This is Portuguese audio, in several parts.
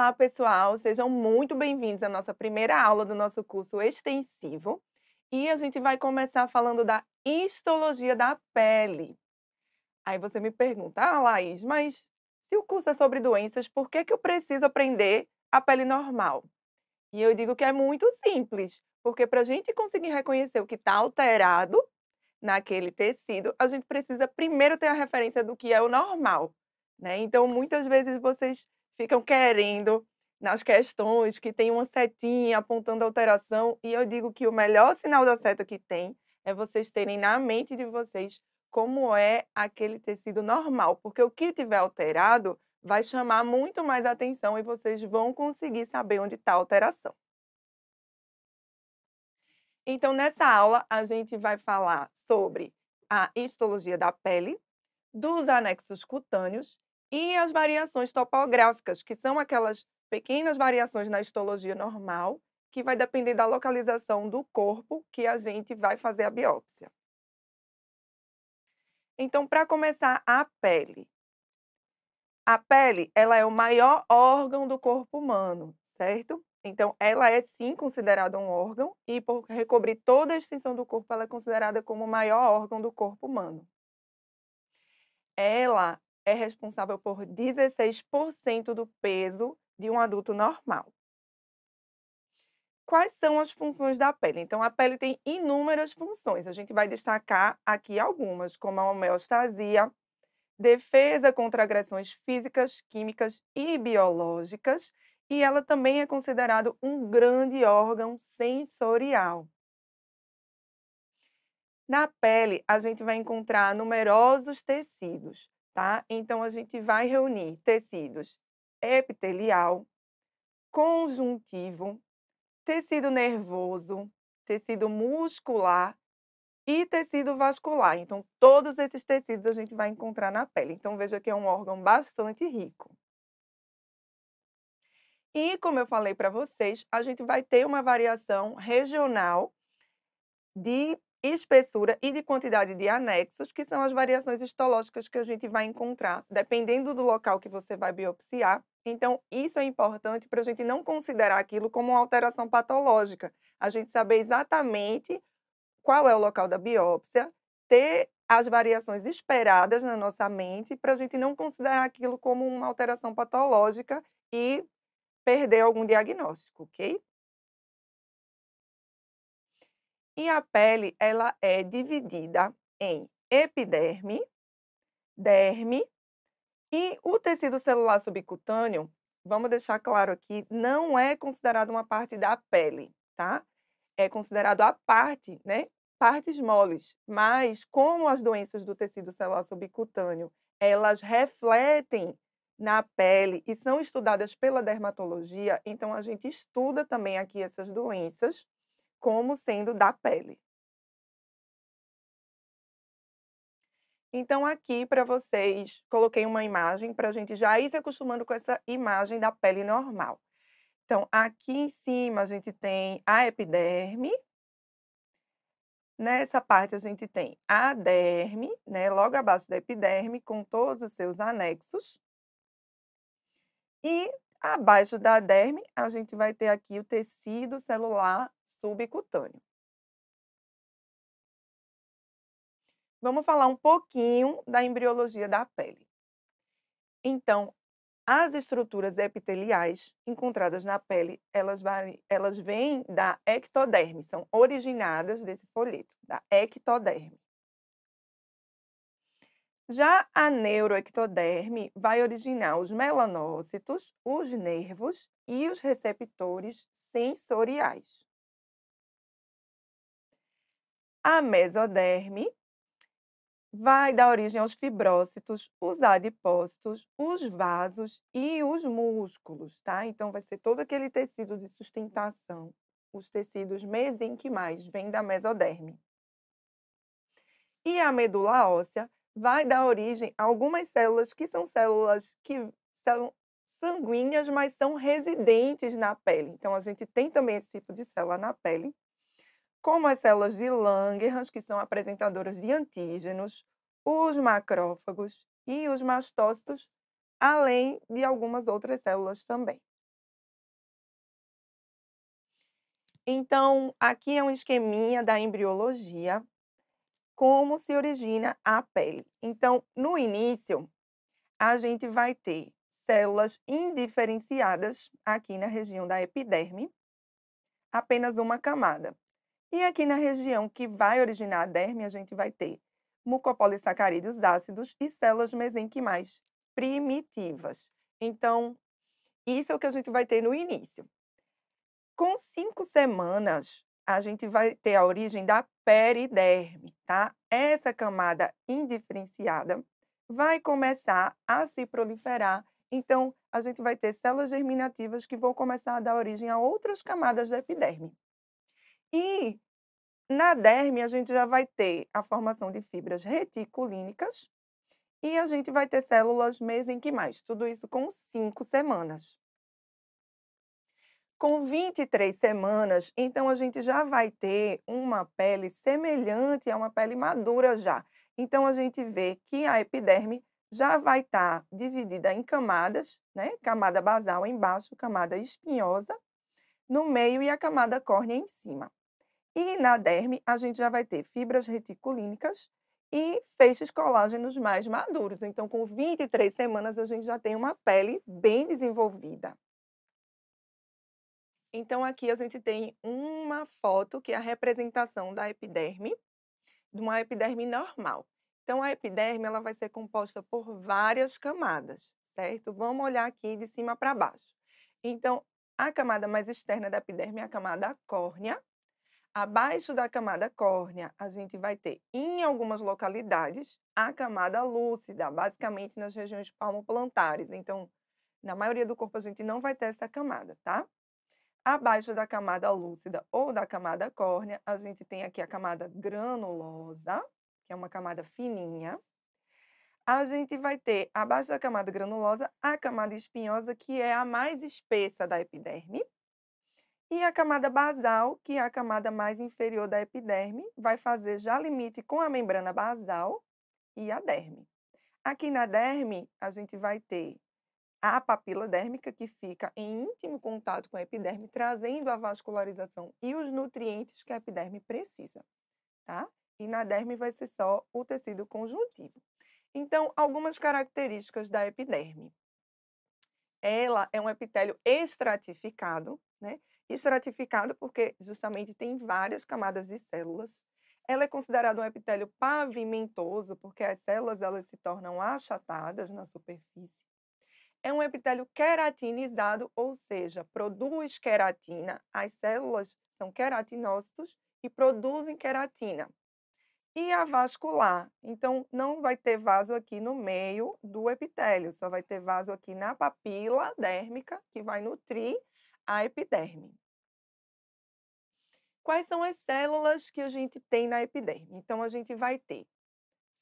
Olá, pessoal! Sejam muito bem-vindos à nossa primeira aula do nosso curso extensivo. E a gente vai começar falando da histologia da pele. Aí você me pergunta, Laís, mas se o curso é sobre doenças, por que que eu preciso aprender a pele normal? E eu digo que é muito simples, porque para a gente conseguir reconhecer o que está alterado naquele tecido, a gente precisa primeiro ter a referência do que é o normal, né. Então muitas vezes vocês ficam querendo nas questões que tem uma setinha apontando a alteração, e eu digo que o melhor sinal da seta que tem, é vocês terem na mente de vocês como é aquele tecido normal, porque o que tiver alterado vai chamar muito mais atenção e vocês vão conseguir saber onde está a alteração. Então, nessa aula, a gente vai falar sobre a histologia da pele, dos anexos cutâneos e as variações topográficas, que são aquelas pequenas variações na histologia normal, que vai depender da localização do corpo que a gente vai fazer a biópsia. Então, para começar, a pele. A pele, ela é o maior órgão do corpo humano, certo? Então, ela é sim considerada um órgão e por recobrir toda a extensão do corpo, ela é considerada como o maior órgão do corpo humano. Ela é responsável por 16% do peso de um adulto normal. Quais são as funções da pele? Então, a pele tem inúmeras funções. A gente vai destacar aqui algumas, como a homeostasia, defesa contra agressões físicas, químicas e biológicas, e ela também é considerado um grande órgão sensorial. Na pele, a gente vai encontrar numerosos tecidos, tá? Então, a gente vai reunir tecidos epitelial, conjuntivo, tecido nervoso, tecido muscular e tecido vascular. Então, todos esses tecidos a gente vai encontrar na pele. Então, veja que é um órgão bastante rico. E, como eu falei para vocês, a gente vai ter uma variação regional de espessura e de quantidade de anexos, que são as variações histológicas que a gente vai encontrar, dependendo do local que você vai biopsiar. Então, isso é importante para a gente não considerar aquilo como uma alteração patológica. A gente saber exatamente qual é o local da biópsia, ter as variações esperadas na nossa mente, para a gente não considerar aquilo como uma alteração patológica e perder algum diagnóstico, ok? E a pele, ela é dividida em epiderme, derme e o tecido celular subcutâneo, vamos deixar claro aqui, não é considerado uma parte da pele, tá? É considerado a parte, né? Partes moles, mas como as doenças do tecido celular subcutâneo, elas refletem na pele e são estudadas pela dermatologia, então a gente estuda também aqui essas doenças como sendo da pele. Então aqui para vocês, coloquei uma imagem para a gente já ir se acostumando com essa imagem da pele normal. Então aqui em cima a gente tem a epiderme, nessa parte a gente tem a derme, né, logo abaixo da epiderme, com todos os seus anexos. E abaixo da derme a gente vai ter aqui o tecido celular subcutâneo. Vamos falar um pouquinho da embriologia da pele. Então, as estruturas epiteliais encontradas na pele, elas vêm da ectoderme, são originadas desse folheto, da ectoderme. Já a neuroectoderme vai originar os melanócitos, os nervos e os receptores sensoriais. A mesoderme vai dar origem aos fibrócitos, os adipócitos, os vasos e os músculos, tá? Então, vai ser todo aquele tecido de sustentação. Os tecidos mesenquimais vêm da mesoderme. E a medula óssea vai dar origem a algumas células que são células que são sanguíneas, mas são residentes na pele. Então, a gente tem também esse tipo de célula na pele, como as células de Langerhans, que são apresentadoras de antígenos, os macrófagos e os mastócitos, além de algumas outras células também. Então, aqui é um esqueminha da embriologia, como se origina a pele. Então, no início, a gente vai ter células indiferenciadas aqui na região da epiderme, apenas uma camada. E aqui na região que vai originar a derme, a gente vai ter mucopolissacarídeos ácidos e células mesenquimais primitivas. Então, isso é o que a gente vai ter no início. Com 5 semanas, a gente vai ter a origem da periderme, tá? Essa camada indiferenciada vai começar a se proliferar, então a gente vai ter células germinativas que vão começar a dar origem a outras camadas da epiderme. E na derme, a gente já vai ter a formação de fibras reticulínicas e a gente vai ter células mesenquimais, tudo isso com 5 semanas. Com 23 semanas, então a gente já vai ter uma pele semelhante a uma pele madura já. Então a gente vê que a epiderme já vai estar dividida em camadas, né? Camada basal embaixo, camada espinhosa no meio e a camada córnea em cima. E na derme, a gente já vai ter fibras reticulínicas e feixes colágenos mais maduros. Então, com 23 semanas, a gente já tem uma pele bem desenvolvida. Então, aqui a gente tem uma foto que é a representação da epiderme, de uma epiderme normal. Então, a epiderme ela vai ser composta por várias camadas, certo? Vamos olhar aqui de cima para baixo. Então, a camada mais externa da epiderme é a camada córnea. Abaixo da camada córnea, a gente vai ter, em algumas localidades, a camada lúcida, basicamente nas regiões palmoplantares. Então, na maioria do corpo, a gente não vai ter essa camada, tá? Abaixo da camada lúcida ou da camada córnea, a gente tem aqui a camada granulosa, que é uma camada fininha. A gente vai ter, abaixo da camada granulosa, a camada espinhosa, que é a mais espessa da epiderme. E a camada basal, que é a camada mais inferior da epiderme, vai fazer já limite com a membrana basal e a derme. Aqui na derme, a gente vai ter a papila dérmica, que fica em íntimo contato com a epiderme, trazendo a vascularização e os nutrientes que a epiderme precisa, tá? E na derme vai ser só o tecido conjuntivo. Então, algumas características da epiderme. Ela é um epitélio estratificado, né? Estratificado porque justamente tem várias camadas de células. Ela é considerada um epitélio pavimentoso porque as células elas se tornam achatadas na superfície. É um epitélio queratinizado, ou seja, produz queratina. As células são queratinócitos e produzem queratina. E a vascular, então não vai ter vaso aqui no meio do epitélio, só vai ter vaso aqui na papila dérmica, que vai nutrir a epiderme. Quais são as células que a gente tem na epiderme? Então, a gente vai ter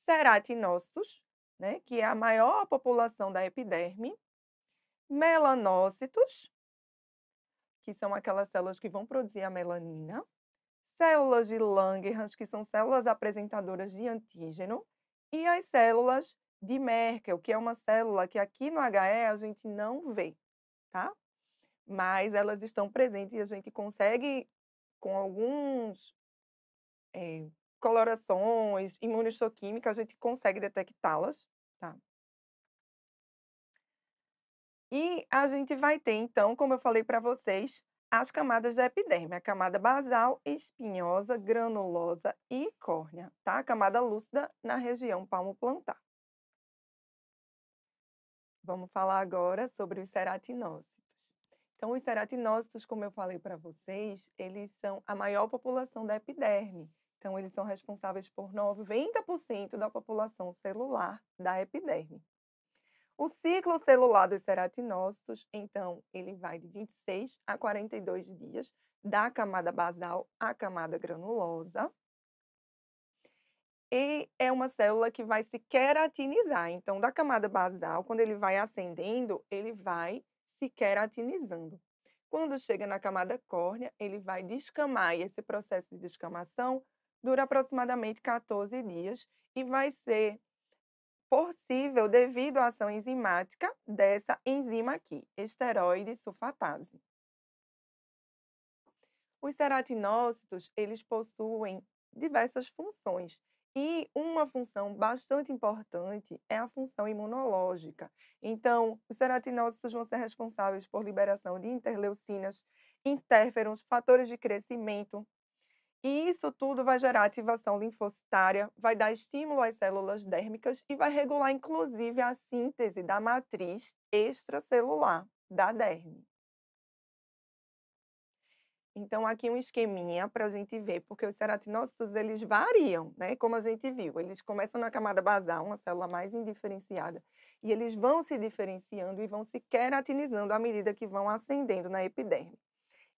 ceratinócitos, né, que é a maior população da epiderme, melanócitos, que são aquelas células que vão produzir a melanina, células de Langerhans, que são células apresentadoras de antígeno, e as células de Merkel, que é uma célula que aqui no HE a gente não vê, tá? Mas elas estão presentes e a gente consegue, com alguns colorações, imunistoquímica, a gente consegue detectá-las, tá? E a gente vai ter, então, como eu falei para vocês, as camadas da epiderme, a camada basal, espinhosa, granulosa e córnea, tá? A camada lúcida na região palmoplantar. Vamos falar agora sobre os ceratinócitos. Então, os ceratinócitos, como eu falei para vocês, eles são a maior população da epiderme. Então, eles são responsáveis por 90% da população celular da epiderme. O ciclo celular dos ceratinócitos, então, ele vai de 26 a 42 dias, da camada basal à camada granulosa. E é uma célula que vai se queratinizar. Então, da camada basal, quando ele vai ascendendo, ele vai se queratinizando. Quando chega na camada córnea, ele vai descamar, e esse processo de descamação dura aproximadamente 14 dias e vai ser possível devido à ação enzimática dessa enzima aqui, esteroide sulfatase. Os ceratinócitos, eles possuem diversas funções. E uma função bastante importante é a função imunológica. Então, os ceratinócitos vão ser responsáveis por liberação de interleucinas, interferons, fatores de crescimento. E isso tudo vai gerar ativação linfocitária, vai dar estímulo às células dérmicas e vai regular, inclusive, a síntese da matriz extracelular da derme. Então, aqui um esqueminha para a gente ver, porque os ceratinócitos eles variam, né? Como a gente viu, eles começam na camada basal, uma célula mais indiferenciada, e eles vão se diferenciando e vão se queratinizando à medida que vão ascendendo na epiderme.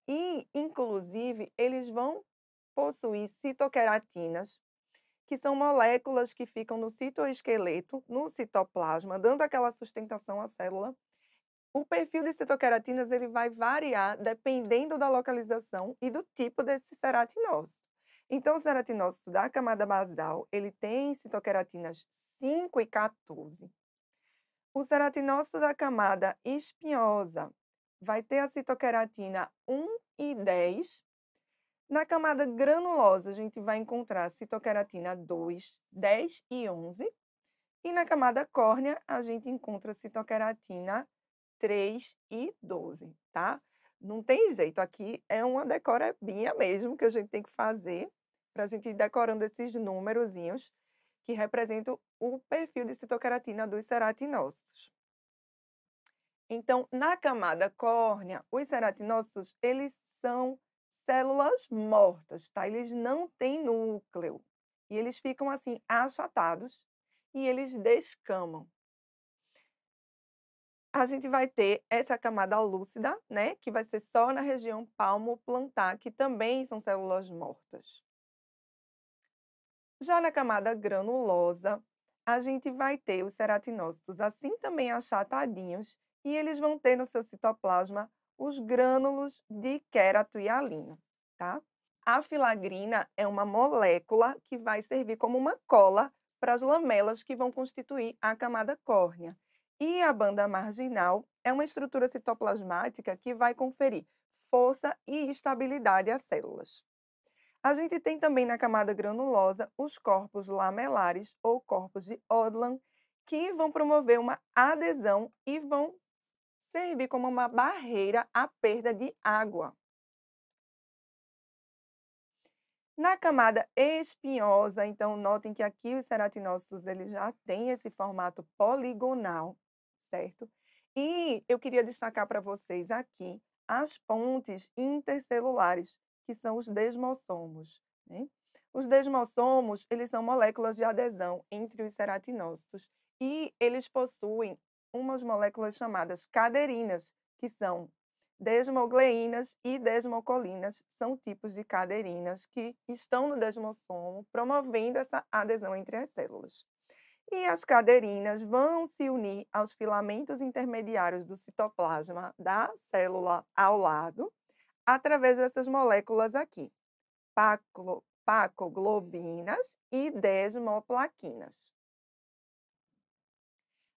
E, inclusive, eles vão possuir citoqueratinas, que são moléculas que ficam no citoesqueleto, no citoplasma, dando aquela sustentação à célula. O perfil de citoqueratinas ele vai variar dependendo da localização e do tipo desse ceratinócito. Então, o ceratinócito da camada basal, ele tem citoqueratinas 5 e 14. O ceratinócito da camada espinhosa vai ter a citoqueratina 1 e 10. Na camada granulosa, a gente vai encontrar citoqueratina 2, 10 e 11. E na camada córnea, a gente encontra citoqueratina 3 e 12, tá? Não tem jeito, aqui é uma decorebinha mesmo que a gente tem que fazer para a gente ir decorando esses numerozinhos que representam o perfil de citoqueratina dos ceratinócitos. Então, na camada córnea, os ceratinócitos, eles são células mortas, tá? Eles não têm núcleo. E eles ficam assim achatados e eles descamam. A gente vai ter essa camada lúcida, né, que vai ser só na região palmo-plantar, que também são células mortas. Já na camada granulosa, a gente vai ter os ceratinócitos assim também achatadinhos, e eles vão ter no seu citoplasma os grânulos de queratohialina, tá? A filagrina é uma molécula que vai servir como uma cola para as lamelas que vão constituir a camada córnea. E a banda marginal é uma estrutura citoplasmática que vai conferir força e estabilidade às células. A gente tem também na camada granulosa os corpos lamelares ou corpos de Odland, que vão promover uma adesão e vão servir como uma barreira à perda de água. Na camada espinhosa, então notem que aqui os ceratinócitos eles já têm esse formato poligonal, certo? E eu queria destacar para vocês aqui as pontes intercelulares, que são os desmossomos, né? Os desmossomos, eles são moléculas de adesão entre os ceratinócitos e eles possuem umas moléculas chamadas caderinas, que são desmogleínas e desmocolinas, são tipos de caderinas que estão no desmossomo, promovendo essa adesão entre as células. E as caderinas vão se unir aos filamentos intermediários do citoplasma da célula ao lado, através dessas moléculas aqui, pacoglobinas e desmoplaquinas.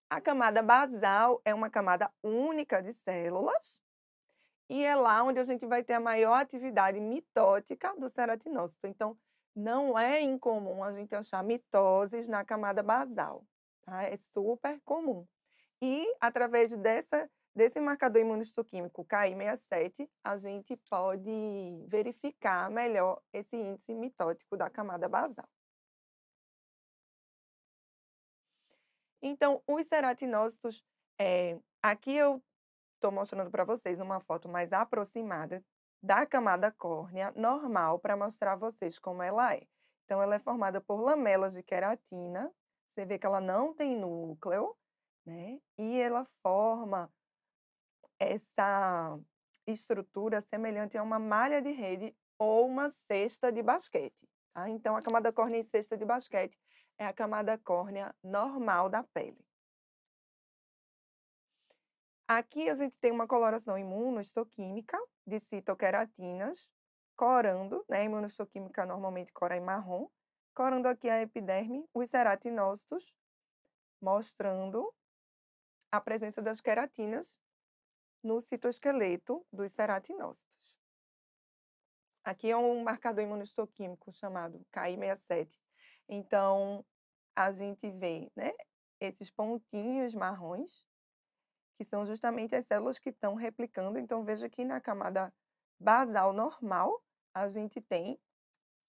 A camada basal é uma camada única de células, e é lá onde a gente vai ter a maior atividade mitótica do ceratinócito. Então, não é incomum a gente achar mitoses na camada basal, tá? É super comum. E através desse marcador imunohistoquímico Ki67, a gente pode verificar melhor esse índice mitótico da camada basal. Então, os ceratinócitos, aqui eu estou mostrando para vocês uma foto mais aproximada da camada córnea normal para mostrar a vocês como ela é. Então, ela é formada por lamelas de queratina, você vê que ela não tem núcleo, né? E ela forma essa estrutura semelhante a uma malha de rede ou uma cesta de basquete, tá? Então, a camada córnea e cesta de basquete é a camada córnea normal da pele. Aqui a gente tem uma coloração imunohistoquímica de citoqueratinas, corando, né? A imunohistoquímica normalmente cora em marrom, corando aqui a epiderme, os ceratinócitos, mostrando a presença das queratinas no citoesqueleto dos ceratinócitos. Aqui é um marcador imunistoquímico chamado Ki67. Então, a gente vê, né, esses pontinhos marrons, que são justamente as células que estão replicando. Então, veja que na camada basal normal, a gente tem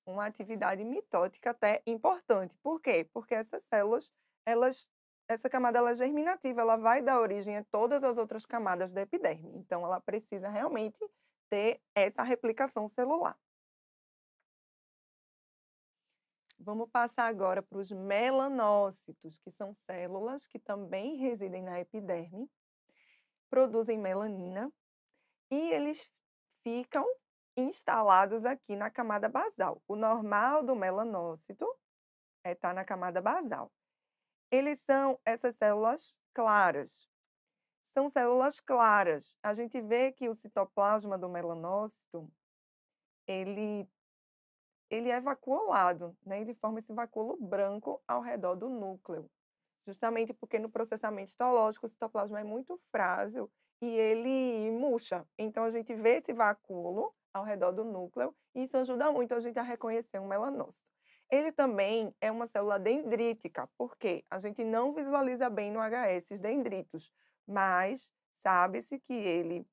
uma atividade mitótica até importante. Por quê? Porque essas células, elas essa camada ela é germinativa, ela vai dar origem a todas as outras camadas da epiderme. Então, ela precisa realmente ter essa replicação celular. Vamos passar agora para os melanócitos, que são células que também residem na epiderme, produzem melanina e eles ficam instalados aqui na camada basal. O normal do melanócito é estar na camada basal. Eles são essas células claras. São células claras. A gente vê que o citoplasma do melanócito, ele é vacuolado, né? Ele forma esse vacúolo branco ao redor do núcleo. Justamente porque no processamento histológico o citoplasma é muito frágil e ele murcha. Então a gente vê esse vacúolo ao redor do núcleo e isso ajuda muito a gente a reconhecer um melanócito. Ele também é uma célula dendrítica, porque a gente não visualiza bem no HS esses dendritos, mas sabe-se que ele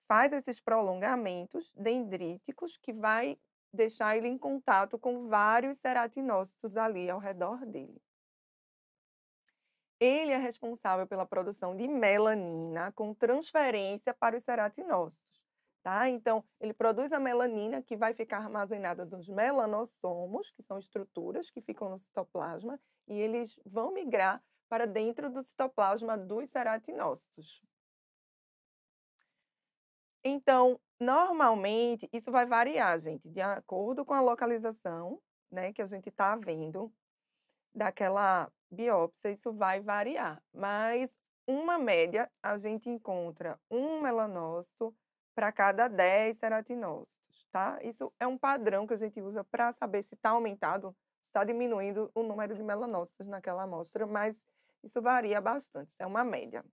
faz esses prolongamentos dendríticos que vai deixar ele em contato com vários ceratinócitos ali ao redor dele. Ele é responsável pela produção de melanina com transferência para os ceratinócitos, tá? Então, ele produz a melanina que vai ficar armazenada nos melanossomos, que são estruturas que ficam no citoplasma, e eles vão migrar para dentro do citoplasma dos ceratinócitos. Então, normalmente, isso vai variar, gente, de acordo com a localização, né, que a gente está vendo daquela biópsia, isso vai variar, mas uma média, a gente encontra um melanócito para cada 10 ceratinócitos, tá? Isso é um padrão que a gente usa para saber se está aumentado, se está diminuindo o número de melanócitos naquela amostra, mas isso varia bastante, isso é uma média.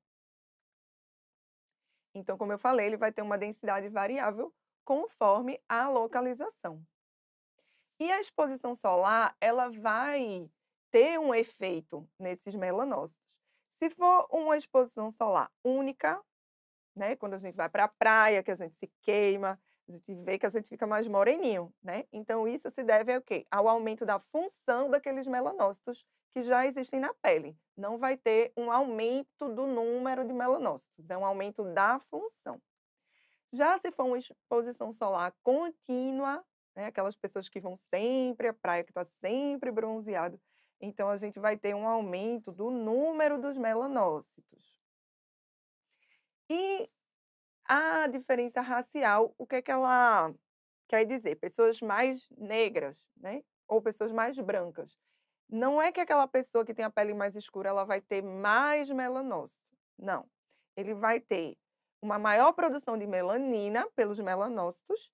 Então, como eu falei, ele vai ter uma densidade variável conforme a localização. E a exposição solar, ela vai ter um efeito nesses melanócitos. Se for uma exposição solar única, né, quando a gente vai para a praia, que a gente se queima, a gente vê que a gente fica mais moreninho, né? Então isso se deve ao quê? Ao aumento da função daqueles melanócitos que já existem na pele. Não vai ter um aumento do número de melanócitos, é um aumento da função. Já se for uma exposição solar contínua, né, aquelas pessoas que vão sempre à praia, que está sempre bronzeado, então a gente vai ter um aumento do número dos melanócitos. E a diferença racial, o que é que ela quer dizer? Pessoas mais negras, né, ou pessoas mais brancas. Não é que aquela pessoa que tem a pele mais escura, ela vai ter mais melanócito, não. Ele vai ter uma maior produção de melanina pelos melanócitos,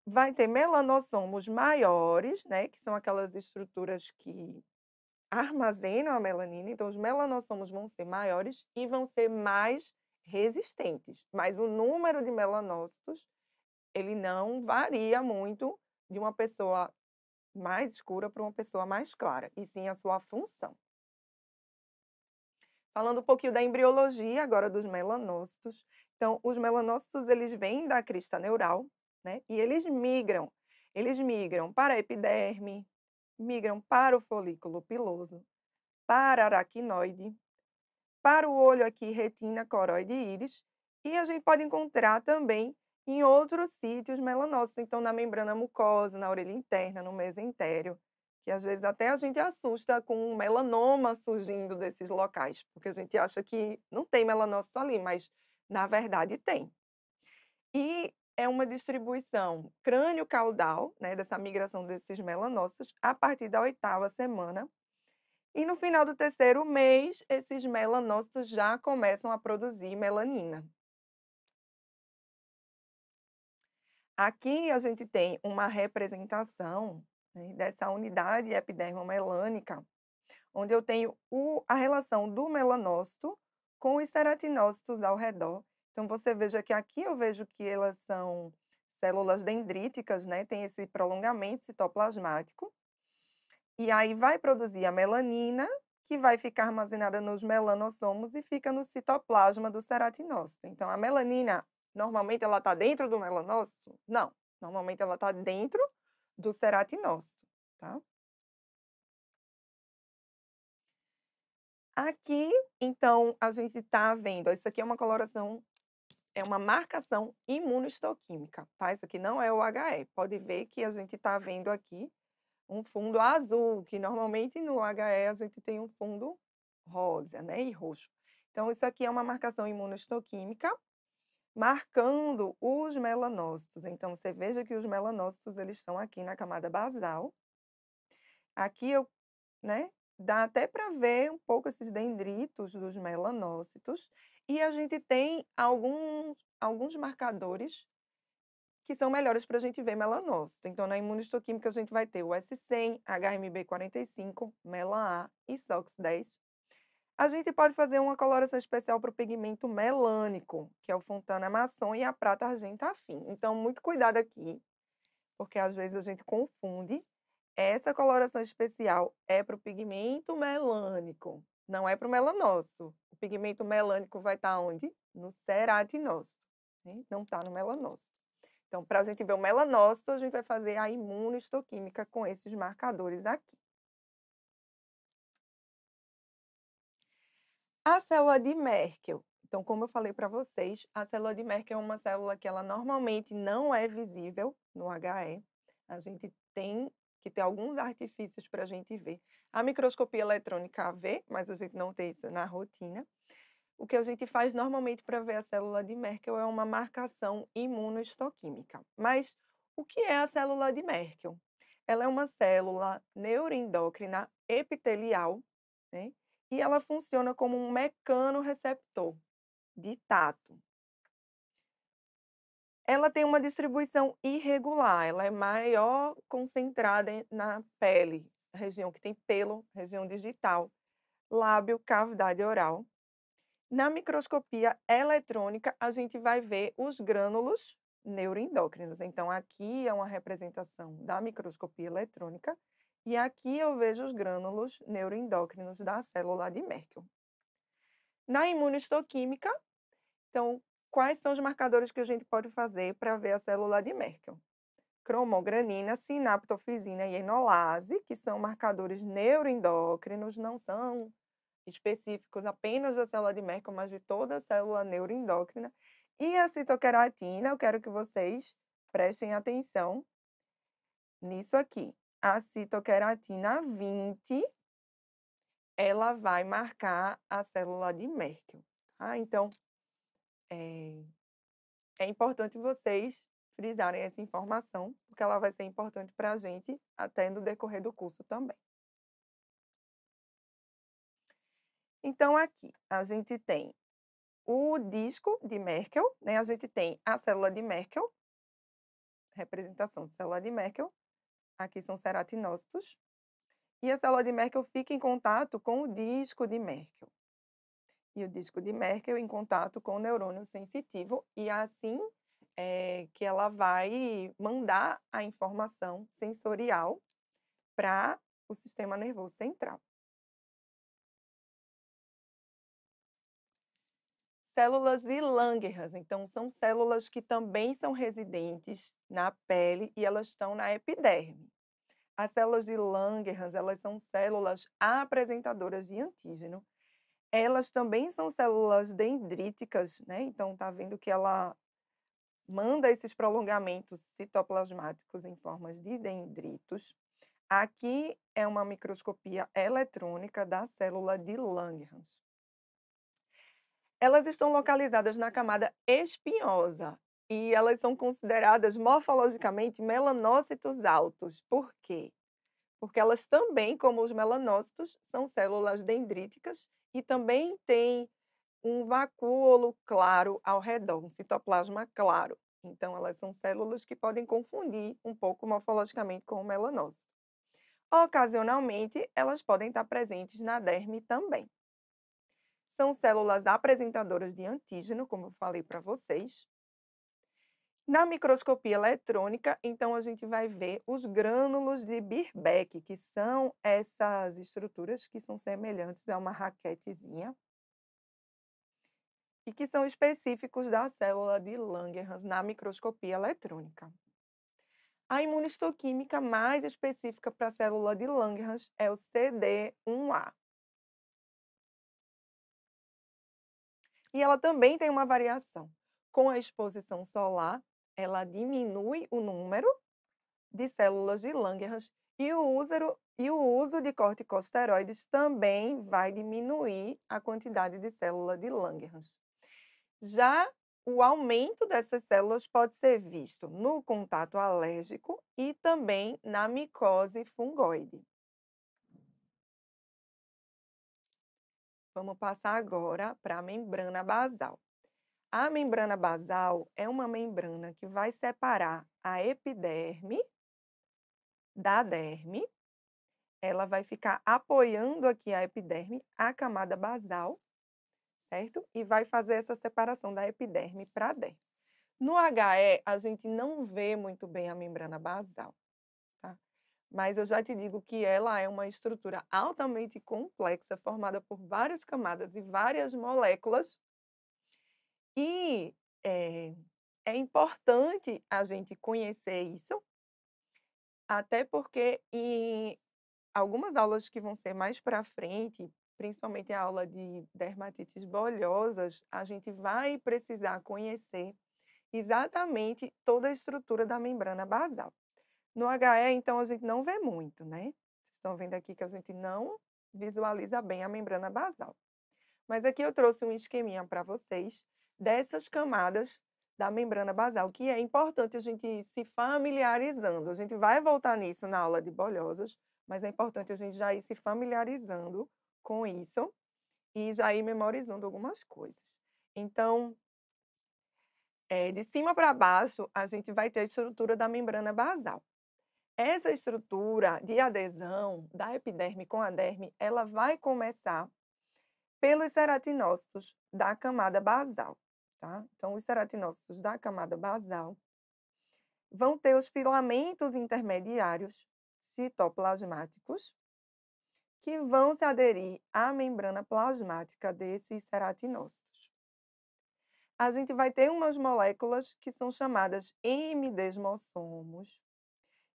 vai ter melanossomos maiores, né, que são aquelas estruturas que armazenam a melanina, então os melanossomos vão ser maiores e vão ser mais resistentes, mas o número de melanócitos, ele não varia muito de uma pessoa mais escura para uma pessoa mais clara, e sim a sua função. Falando um pouquinho da embriologia agora dos melanócitos. Então, os melanócitos eles vêm da crista neural, né, e eles migram. Eles migram para a epiderme, migram para o folículo piloso, para a aracnoide, para o olho aqui, retina, coroide e íris, e a gente pode encontrar também em outros sítios melanócitos, então na membrana mucosa, na orelha interna, no mesentério, que às vezes até a gente assusta com um melanoma surgindo desses locais, porque a gente acha que não tem melanócito ali, mas na verdade tem. E é uma distribuição crânio-caudal, né, dessa migração desses melanócitos, a partir da 8ª semana. E no final do 3º mês, esses melanócitos já começam a produzir melanina. Aqui a gente tem uma representação, né, dessa unidade epidermomelânica, onde eu tenho a relação do melanócito com os ceratinócitos ao redor. Então você veja que aqui eu vejo que elas são células dendríticas, né, tem esse prolongamento citoplasmático, e aí vai produzir a melanina, que vai ficar armazenada nos melanossomos e fica no citoplasma do ceratinócito. Então a melanina, normalmente ela está dentro do melanócito? Não, normalmente ela está dentro do ceratinócito, tá? Aqui, então, a gente está vendo, ó, isso aqui é uma coloração, é uma marcação imunohistoquímica, tá? Isso aqui não é o HE. Pode ver que a gente está vendo aqui um fundo azul, que normalmente no HE a gente tem um fundo rosa, né, e roxo. Então isso aqui é uma marcação imunohistoquímica, marcando os melanócitos. Então você veja que os melanócitos eles estão aqui na camada basal. Aqui eu, né, dá até para ver um pouco esses dendritos dos melanócitos, e a gente tem alguns marcadores que são melhores para a gente ver melanócito. Então, na imunohistoquímica, a gente vai ter o S100, HMB45, MELA-A e SOX10. A gente pode fazer uma coloração especial para o pigmento melânico, que é o Fontana Masson e a prata argenta afim. Então, muito cuidado aqui, porque às vezes a gente confunde. Essa coloração especial é para o pigmento melânico, não é para o melanócito. O pigmento melânico vai estar onde? No ceratinócito, né? Não está no melanócito. Então, para a gente ver o melanócito, a gente vai fazer a imunohistoquímica com esses marcadores aqui. A célula de Merkel. Então, como eu falei para vocês, a célula de Merkel é uma célula que ela normalmente não é visível no HE. A gente tem que ter alguns artifícios para a gente ver. A microscopia eletrônica vê, mas a gente não tem isso na rotina. O que a gente faz normalmente para ver a célula de Merkel é uma marcação imunohistoquímica. Mas o que é a célula de Merkel? Ela é uma célula neuroendócrina epitelial, né? E ela funciona como um mecanorreceptor de tato. Ela tem uma distribuição irregular, ela é maior concentrada na pele, região que tem pelo, região digital, lábio, cavidade oral. Na microscopia eletrônica, a gente vai ver os grânulos neuroendócrinos. Então, aqui é uma representação da microscopia eletrônica e aqui eu vejo os grânulos neuroendócrinos da célula de Merkel. Na imunohistoquímica, então, quais são os marcadores que a gente pode fazer para ver a célula de Merkel? Cromogranina, sinaptofisina e enolase, que são marcadores neuroendócrinos, não são específicos apenas da célula de Merkel, mas de toda a célula neuroendócrina. E a citoqueratina, eu quero que vocês prestem atenção nisso aqui. A citoqueratina 20, ela vai marcar a célula de Merkel, tá? Então, é importante vocês frisarem essa informação, porque ela vai ser importante para a gente até no decorrer do curso também. Então, aqui, a gente tem o disco de Merkel, né? A gente tem a célula de Merkel, representação de célula de Merkel, aqui são ceratinócitos, e a célula de Merkel fica em contato com o disco de Merkel. E o disco de Merkel em contato com o neurônio sensitivo, e assim que ela vai mandar a informação sensorial para o sistema nervoso central. Células de Langerhans, então são células que também são residentes na pele e elas estão na epiderme. As células de Langerhans, elas são células apresentadoras de antígeno. Elas também são células dendríticas, né? Então tá vendo que ela manda esses prolongamentos citoplasmáticos em formas de dendritos. Aqui é uma microscopia eletrônica da célula de Langerhans. Elas estão localizadas na camada espinhosa e elas são consideradas morfologicamente melanócitos altos. Por quê? Porque elas também, como os melanócitos, são células dendríticas e também têm um vacúolo claro ao redor, um citoplasma claro. Então, elas são células que podem confundir um pouco morfologicamente com o melanócito. Ocasionalmente, elas podem estar presentes na derme também. São células apresentadoras de antígeno, como eu falei para vocês. Na microscopia eletrônica, então, a gente vai ver os grânulos de Birbeck, que são essas estruturas que são semelhantes a uma raquetezinha e que são específicos da célula de Langerhans na microscopia eletrônica. A imunistoquímica mais específica para a célula de Langerhans é o CD1A. E ela também tem uma variação. Com a exposição solar, ela diminui o número de células de Langerhans e o uso de corticosteroides também vai diminuir a quantidade de célula de Langerhans. Já o aumento dessas células pode ser visto no contato alérgico e também na micose fungoide. Vamos passar agora para a membrana basal. A membrana basal é uma membrana que vai separar a epiderme da derme. Ela vai ficar apoiando aqui a epiderme, a camada basal, certo? E vai fazer essa separação da epiderme para a derme. No HE, a gente não vê muito bem a membrana basal, tá? Mas eu já te digo que ela é uma estrutura altamente complexa, formada por várias camadas e várias moléculas. E é importante a gente conhecer isso, até porque em algumas aulas que vão ser mais para frente, principalmente a aula de dermatites bolhosas, a gente vai precisar conhecer exatamente toda a estrutura da membrana basal. No HE, então, a gente não vê muito, né? Vocês estão vendo aqui que a gente não visualiza bem a membrana basal. Mas aqui eu trouxe um esqueminha para vocês dessas camadas da membrana basal, que é importante a gente ir se familiarizando. A gente vai voltar nisso na aula de bolhosas, mas é importante a gente já ir se familiarizando com isso e já ir memorizando algumas coisas. Então, de cima para baixo, a gente vai ter a estrutura da membrana basal. Essa estrutura de adesão da epiderme com a derme, ela vai começar pelos ceratinócitos da camada basal, tá? Então, os ceratinócitos da camada basal vão ter os filamentos intermediários citoplasmáticos, que vão se aderir à membrana plasmática desses ceratinócitos. A gente vai ter umas moléculas que são chamadas hemidesmossomos,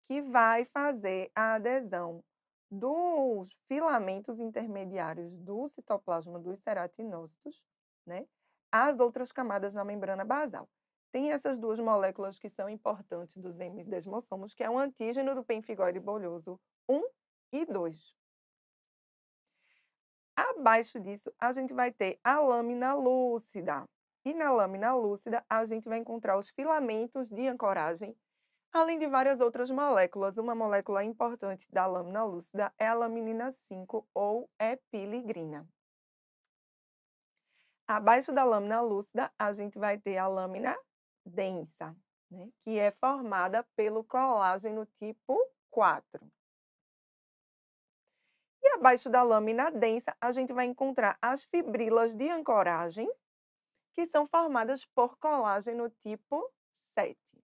que vai fazer a adesão dos filamentos intermediários do citoplasma dos ceratinócitos, né, às outras camadas da membrana basal. Tem essas duas moléculas que são importantes dos hemidesmossomos, que é o antígeno do pemphigoide bolhoso 1 e 2. Abaixo disso, a gente vai ter a lâmina lúcida. E na lâmina lúcida, a gente vai encontrar os filamentos de ancoragem, além de várias outras moléculas. Uma molécula importante da lâmina lúcida é a laminina 5 ou epiligrina. Abaixo da lâmina lúcida, a gente vai ter a lâmina densa, né, que é formada pelo colágeno tipo 4. E abaixo da lâmina densa, a gente vai encontrar as fibrilas de ancoragem, que são formadas por colágeno tipo 7.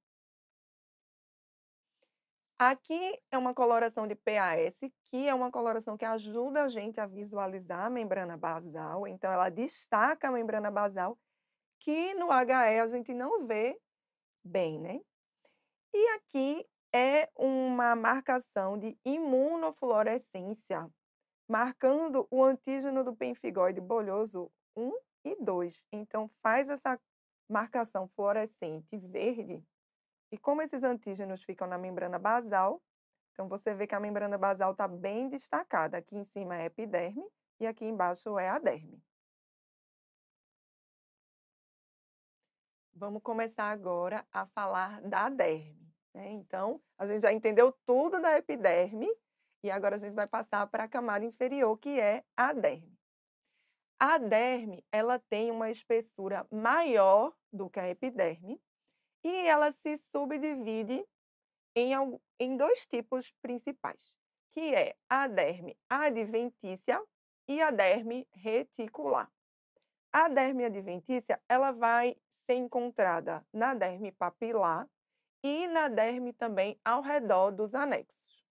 Aqui é uma coloração de PAS, que é uma coloração que ajuda a gente a visualizar a membrana basal, então ela destaca a membrana basal, que no HE a gente não vê bem, né? E aqui é uma marcação de imunofluorescência, marcando o antígeno do pemphigoide bolhoso 1 e 2. Então faz essa marcação fluorescente verde. E como esses antígenos ficam na membrana basal, então você vê que a membrana basal está bem destacada. Aqui em cima é a epiderme e aqui embaixo é a derme. Vamos começar agora a falar da derme, né? Então, a gente já entendeu tudo da epiderme e agora a gente vai passar para a camada inferior, que é a derme. A derme, ela tem uma espessura maior do que a epiderme e ela se subdivide em dois tipos principais, que é a derme adventícia e a derme reticular. A derme adventícia, ela vai ser encontrada na derme papilar e na derme também ao redor dos anexos.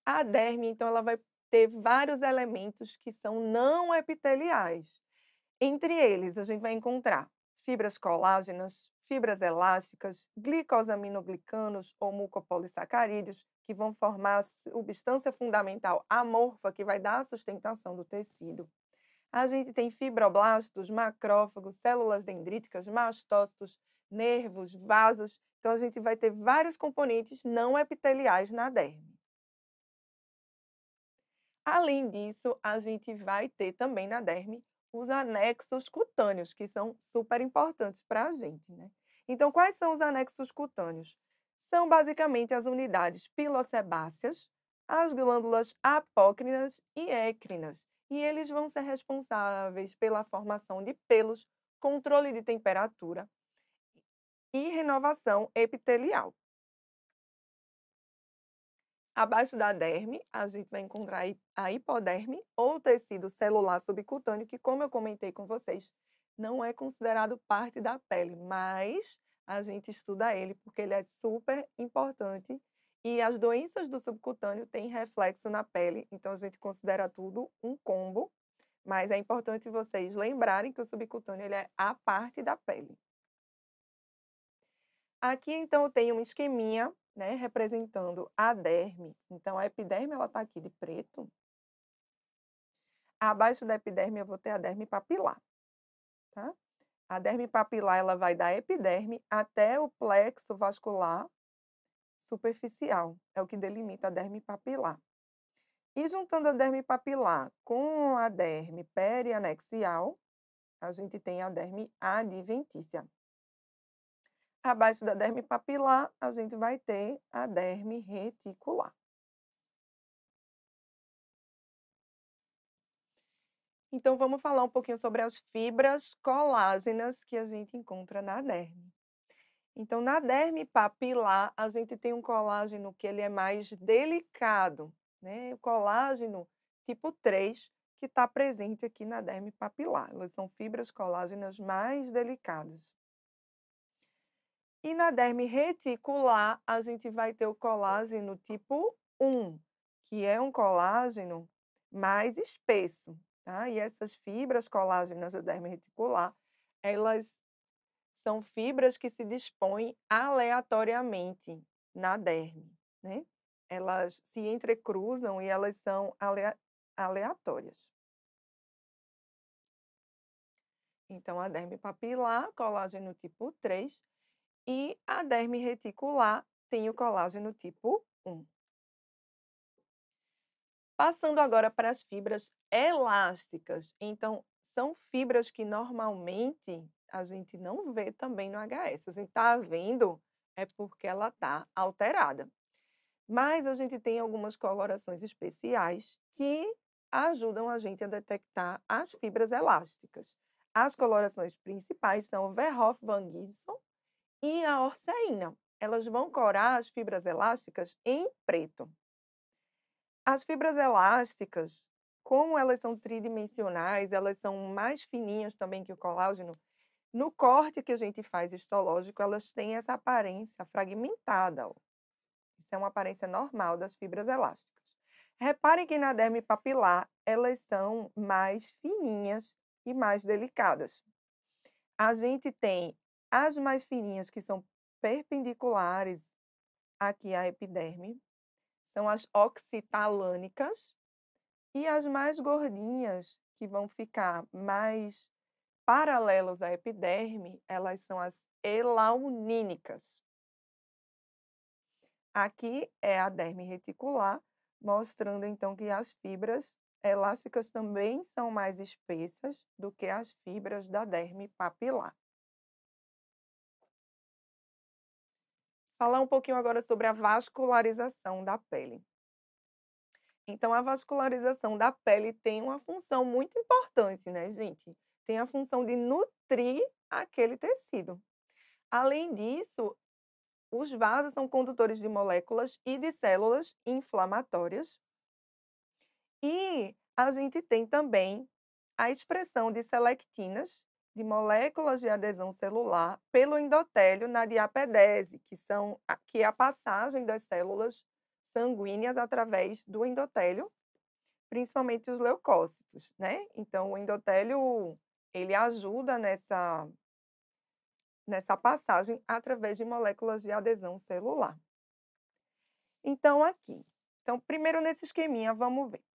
A derme, então, ela vai ter vários elementos que são não epiteliais. Entre eles, a gente vai encontrar fibras colágenas, fibras elásticas, glicosaminoglicanos ou mucopolissacarídeos, que vão formar a substância fundamental amorfa, que vai dar a sustentação do tecido. A gente tem fibroblastos, macrófagos, células dendríticas, mastócitos, nervos, vasos. Então, a gente vai ter vários componentes não epiteliais na derme. Além disso, a gente vai ter também na derme os anexos cutâneos, que são super importantes para a gente, né? Então, quais são os anexos cutâneos? São basicamente as unidades pilosebáceas, as glândulas apócrinas e écrinas, e eles vão ser responsáveis pela formação de pelos, controle de temperatura e renovação epitelial. Abaixo da derme, a gente vai encontrar a hipoderme ou tecido celular subcutâneo, que, como eu comentei com vocês, não é considerado parte da pele, mas a gente estuda ele porque ele é super importante e as doenças do subcutâneo têm reflexo na pele, então a gente considera tudo um combo, mas é importante vocês lembrarem que o subcutâneo ele é a parte da pele. Aqui, então, eu tenho um esqueminha, né, representando a derme. Então, a epiderme, ela está aqui de preto. Abaixo da epiderme, eu vou ter a derme papilar, tá? A derme papilar, ela vai da epiderme até o plexo vascular superficial. É o que delimita a derme papilar. E juntando a derme papilar com a derme perianexial, a gente tem a derme adventícia. Abaixo da derme papilar, a gente vai ter a derme reticular. Então, vamos falar um pouquinho sobre as fibras colágenas que a gente encontra na derme. Então, na derme papilar, a gente tem um colágeno que ele é mais delicado, né? O colágeno tipo 3, que está presente aqui na derme papilar. Elas são fibras colágenas mais delicadas. E na derme reticular, a gente vai ter o colágeno tipo 1, que é um colágeno mais espesso, tá? E essas fibras colágenas da derme reticular, elas são fibras que se dispõem aleatoriamente na derme, né? Elas se entrecruzam e elas são aleatórias. Então, a derme papilar, colágeno tipo 3, e a derme reticular tem o colágeno tipo 1. Passando agora para as fibras elásticas. Então, são fibras que normalmente a gente não vê também no HS. Se a gente está vendo, é porque ela está alterada. Mas a gente tem algumas colorações especiais que ajudam a gente a detectar as fibras elásticas. As colorações principais são o Verhoff Van Gisel e a orceína. Elas vão corar as fibras elásticas em preto. As fibras elásticas, como elas são tridimensionais, elas são mais fininhas também que o colágeno, no corte que a gente faz histológico, elas têm essa aparência fragmentada, ó. Isso é uma aparência normal das fibras elásticas. Reparem que na derme papilar, elas são mais fininhas e mais delicadas. A gente tem as mais fininhas, que são perpendiculares aqui à epiderme, são as oxitalânicas, e as mais gordinhas, que vão ficar mais paralelas à epiderme, elas são as elaunínicas. Aqui é a derme reticular, mostrando então que as fibras elásticas também são mais espessas do que as fibras da derme papilar. Falar um pouquinho agora sobre a vascularização da pele. Então, a vascularização da pele tem uma função muito importante, né, gente? Tem a função de nutrir aquele tecido. Além disso, os vasos são condutores de moléculas e de células inflamatórias. E a gente tem também a expressão de selectinas, de moléculas de adesão celular, pelo endotélio na diapedese, que é a passagem das células sanguíneas através do endotélio, principalmente os leucócitos, né? Então, o endotélio, ele ajuda nessa passagem através de moléculas de adesão celular. Então, primeiro nesse esqueminha, vamos ver.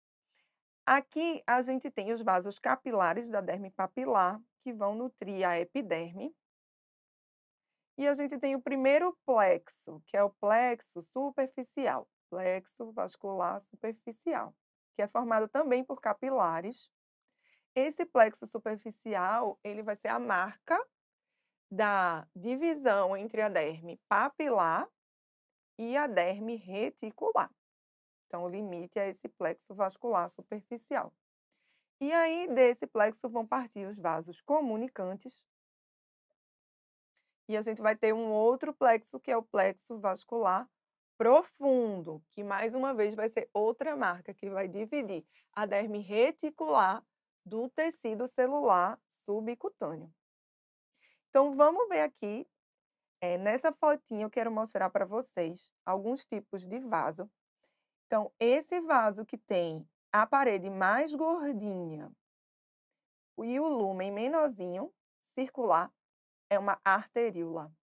Aqui a gente tem os vasos capilares da derme papilar, que vão nutrir a epiderme. E a gente tem o primeiro plexo, que é o plexo superficial, plexo vascular superficial, que é formado também por capilares. Esse plexo superficial, ele vai ser a marca da divisão entre a derme papilar e a derme reticular. Então, o limite é esse plexo vascular superficial. E aí, desse plexo vão partir os vasos comunicantes. E a gente vai ter um outro plexo, que é o plexo vascular profundo, que mais uma vez vai ser outra marca que vai dividir a derme reticular do tecido celular subcutâneo. Então, vamos ver aqui, nessa fotinha eu quero mostrar para vocês alguns tipos de vaso. Então, esse vaso que tem a parede mais gordinha e o lúmen menorzinho, circular, é uma arteríola.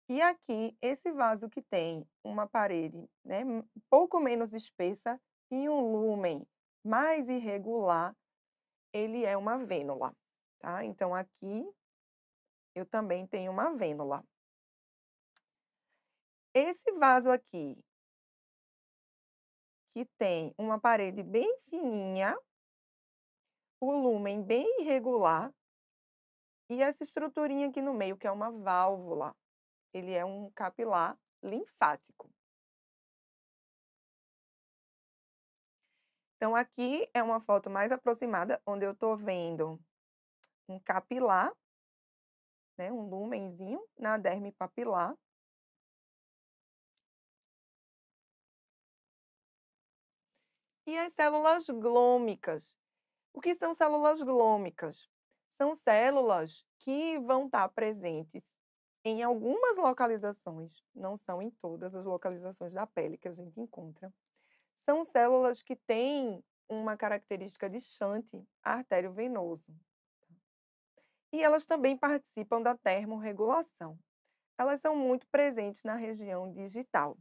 E aqui, esse vaso que tem uma parede, né, um pouco menos espessa e um lúmen mais irregular, ele é uma vênula, tá? Então, aqui eu também tenho uma vênula. Esse vaso aqui, que tem uma parede bem fininha, o lúmen bem irregular, e essa estruturinha aqui no meio, que é uma válvula, ele é um capilar linfático. Então, aqui é uma foto mais aproximada, onde eu estou vendo um capilar, né, um lumenzinho na derme papilar. E as células glômicas. O que são células glômicas? São células que vão estar presentes em algumas localizações, não são em todas as localizações da pele que a gente encontra. São células que têm uma característica de shunt arteriovenoso. E elas também participam da termorregulação. Elas são muito presentes na região digital.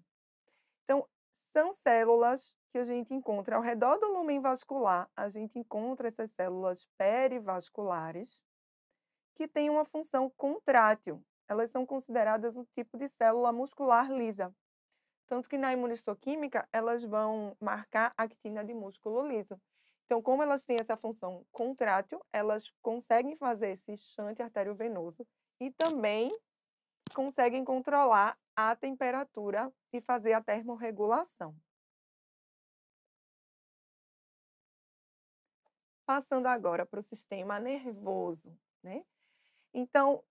Então, são células que a gente encontra ao redor do lumen vascular, a gente encontra essas células perivasculares, que têm uma função contrátil. Elas são consideradas um tipo de célula muscular lisa. Tanto que na imunistoquímica, elas vão marcar a actina de músculo liso. Então, como elas têm essa função contrátil, elas conseguem fazer esse shunt arteriovenoso e também conseguem controlar a temperatura e fazer a termorregulação. Passando agora para o sistema nervoso, né? Então,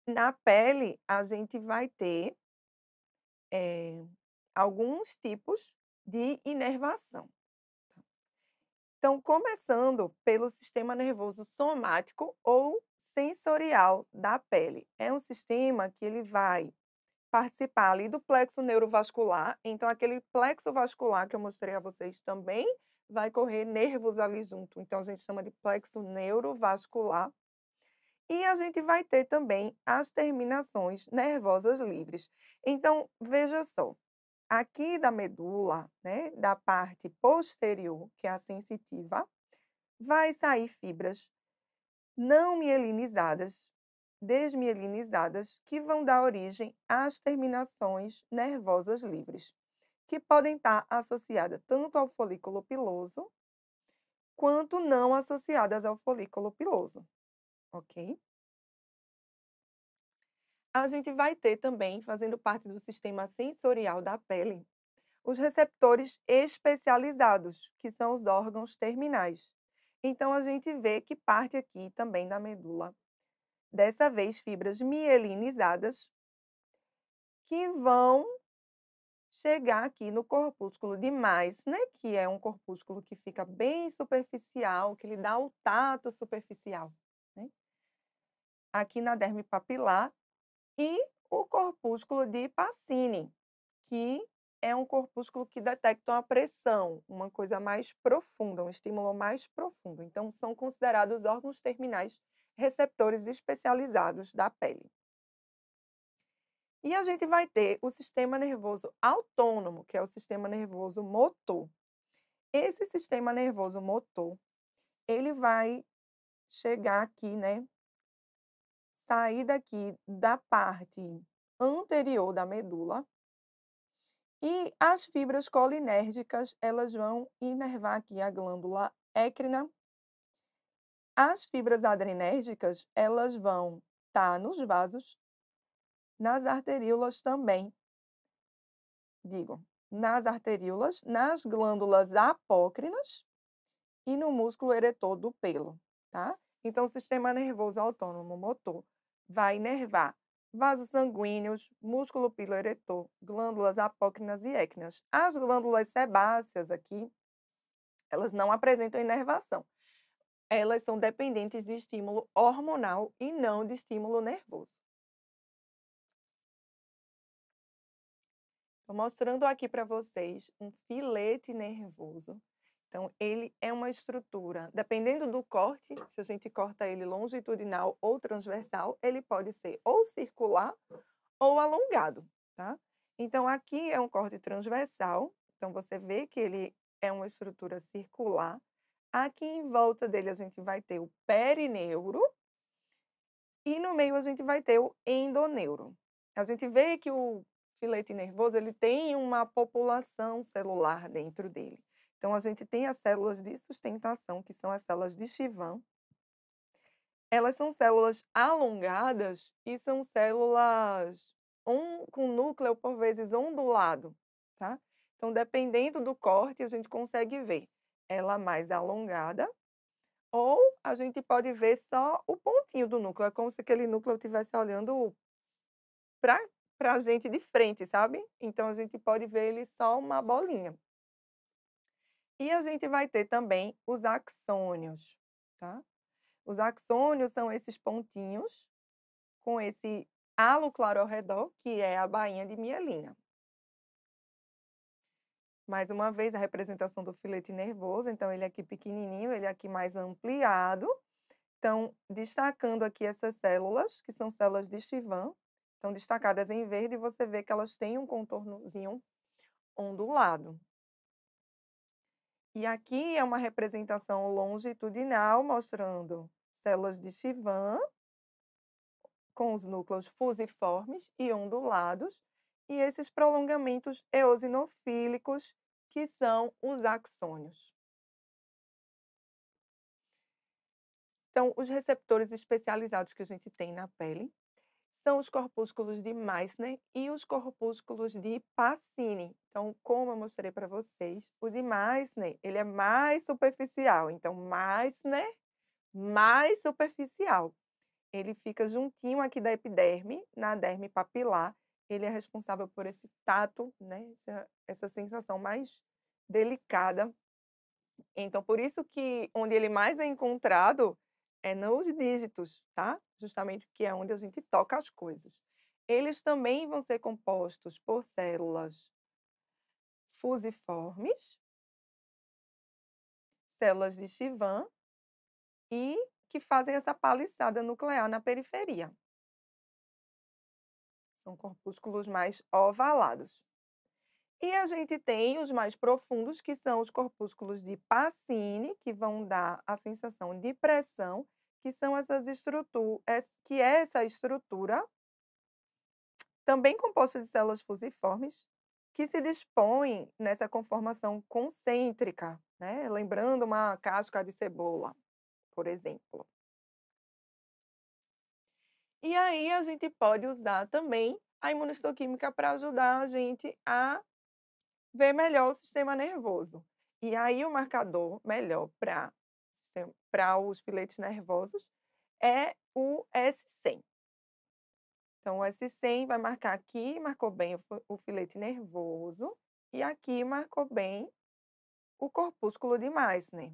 na pele, a gente vai ter alguns tipos de inervação. Então, começando pelo sistema nervoso somático ou sensorial da pele. É um sistema que ele vai participar ali do plexo neurovascular, então aquele plexo vascular que eu mostrei a vocês também vai correr nervos ali junto, então a gente chama de plexo neurovascular. E a gente vai ter também as terminações nervosas livres. Então, veja só, aqui da medula, né, da parte posterior, que é a sensitiva, vai sair fibras não mielinizadas, desmielinizadas, que vão dar origem às terminações nervosas livres, que podem estar associadas tanto ao folículo piloso, quanto não associadas ao folículo piloso, ok? A gente vai ter também, fazendo parte do sistema sensorial da pele, os receptores especializados, que são os órgãos terminais. Então, a gente vê que parte aqui também da medula, dessa vez fibras mielinizadas, que vão chegar aqui no corpúsculo de Meissner, que é um corpúsculo que fica bem superficial, que lhe dá o tato superficial, né, aqui na derme papilar, e o corpúsculo de Pacini, que é um corpúsculo que detecta uma pressão, uma coisa mais profunda, um estímulo mais profundo. Então, são considerados órgãos terminais receptores especializados da pele. E a gente vai ter o sistema nervoso autônomo, que é o sistema nervoso motor. Esse sistema nervoso motor, ele vai chegar aqui, né, sair daqui da parte anterior da medula, e as fibras colinérgicas, elas vão inervar aqui a glândula écrina. As fibras adrenérgicas, elas vão estar nos vasos, nas arteríolas também, digo, nas arteríolas, nas glândulas apócrinas e no músculo eretor do pelo, tá? Então, o sistema nervoso autônomo motor vai inervar vasos sanguíneos, músculo piloeretor, glândulas apócrinas e équinas. As glândulas sebáceas aqui, elas não apresentam inervação. Elas são dependentes de estímulo hormonal e não de estímulo nervoso. Estou mostrando aqui para vocês um filete nervoso. Então, ele é uma estrutura, dependendo do corte, se a gente corta ele longitudinal ou transversal, ele pode ser ou circular ou alongado, tá? Então, aqui é um corte transversal, então você vê que ele é uma estrutura circular. Aqui em volta dele a gente vai ter o perineuro e no meio a gente vai ter o endoneuro. A gente vê que o filete nervoso ele tem uma população celular dentro dele. Então, a gente tem as células de sustentação, que são as células de Schwann. Elas são células alongadas e são células com núcleo, por vezes, ondulado, tá? Então, dependendo do corte, a gente consegue ver ela mais alongada ou a gente pode ver só o pontinho do núcleo, é como se aquele núcleo estivesse olhando para a gente de frente, sabe? Então, a gente pode ver ele só uma bolinha. E a gente vai ter também os axônios, tá? Os axônios são esses pontinhos com esse halo claro ao redor, que é a bainha de mielina. Mais uma vez, a representação do filete nervoso, então ele aqui pequenininho, ele aqui mais ampliado. Então, destacando aqui essas células, que são células de Schwann, estão destacadas em verde, e você vê que elas têm um contornozinho ondulado. E aqui é uma representação longitudinal, mostrando células de Schwann, com os núcleos fusiformes e ondulados, e esses prolongamentos eosinofílicos, que são os axônios. Então, os receptores especializados que a gente tem na pele são os corpúsculos de Meissner e os corpúsculos de Pacini. Então, como eu mostrei para vocês, o de Meissner, ele é mais superficial. Então, Meissner, mais superficial. Ele fica juntinho aqui da epiderme, na derme papilar. Ele é responsável por esse tato, né, essa sensação mais delicada. Então, por isso que onde ele mais é encontrado é nos dígitos, tá? Justamente que é onde a gente toca as coisas. Eles também vão ser compostos por células fusiformes, células de Schwann e que fazem essa paliçada nuclear na periferia. São corpúsculos mais ovalados. E a gente tem os mais profundos, que são os corpúsculos de Pacini, que vão dar a sensação de pressão, que são essas estruturas, que é essa estrutura, também composta de células fusiformes, que se dispõem nessa conformação concêntrica, né? Lembrando uma casca de cebola, por exemplo. E aí a gente pode usar também a imunistoquímica para ajudar a gente a ver melhor o sistema nervoso. E aí o marcador melhor para os filetes nervosos é o S100. Então, o S100 vai marcar aqui, marcou bem o filete nervoso, e aqui marcou bem o corpúsculo de Meissner.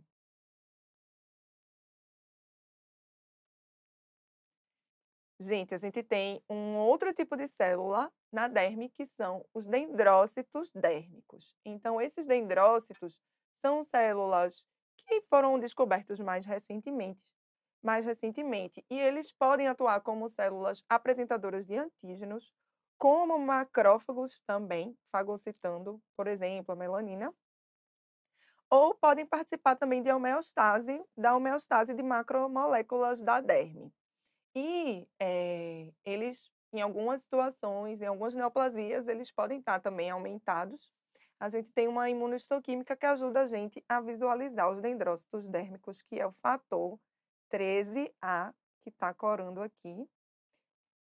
Gente, a gente tem um outro tipo de célula na derme, que são os dendrócitos dérmicos. Então, esses dendrócitos são células que foram descobertos mais recentemente, e eles podem atuar como células apresentadoras de antígenos, como macrófagos também, fagocitando, por exemplo, a melanina, ou podem participar também de homeostase, da homeostase de macromoléculas da derme. E, eles, em algumas situações, em algumas neoplasias, eles podem estar também aumentados. A gente tem uma imunohistoquímica que ajuda a gente a visualizar os dendrócitos dérmicos, que é o fator 13A, que está corando aqui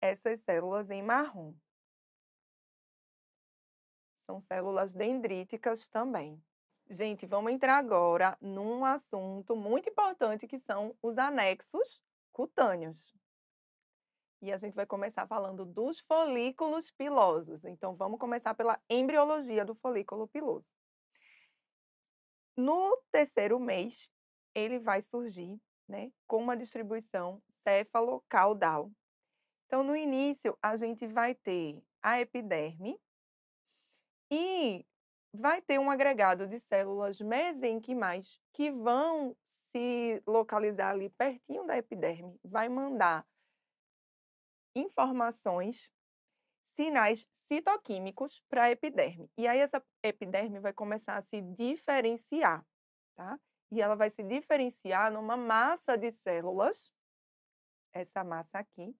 essas células em marrom. São células dendríticas também. Gente, vamos entrar agora num assunto muito importante, que são os anexos cutâneos. E a gente vai começar falando dos folículos pilosos. Então, vamos começar pela embriologia do folículo piloso. No terceiro mês, ele vai surgir, né, com uma distribuição céfalo-caudal. Então, no início, a gente vai ter a epiderme e vai ter um agregado de células mesenquimais que vão se localizar ali pertinho da epiderme, vai mandar informações, sinais citoquímicos para a epiderme. E aí essa epiderme vai começar a se diferenciar, tá? E ela vai se diferenciar numa massa de células, essa massa aqui,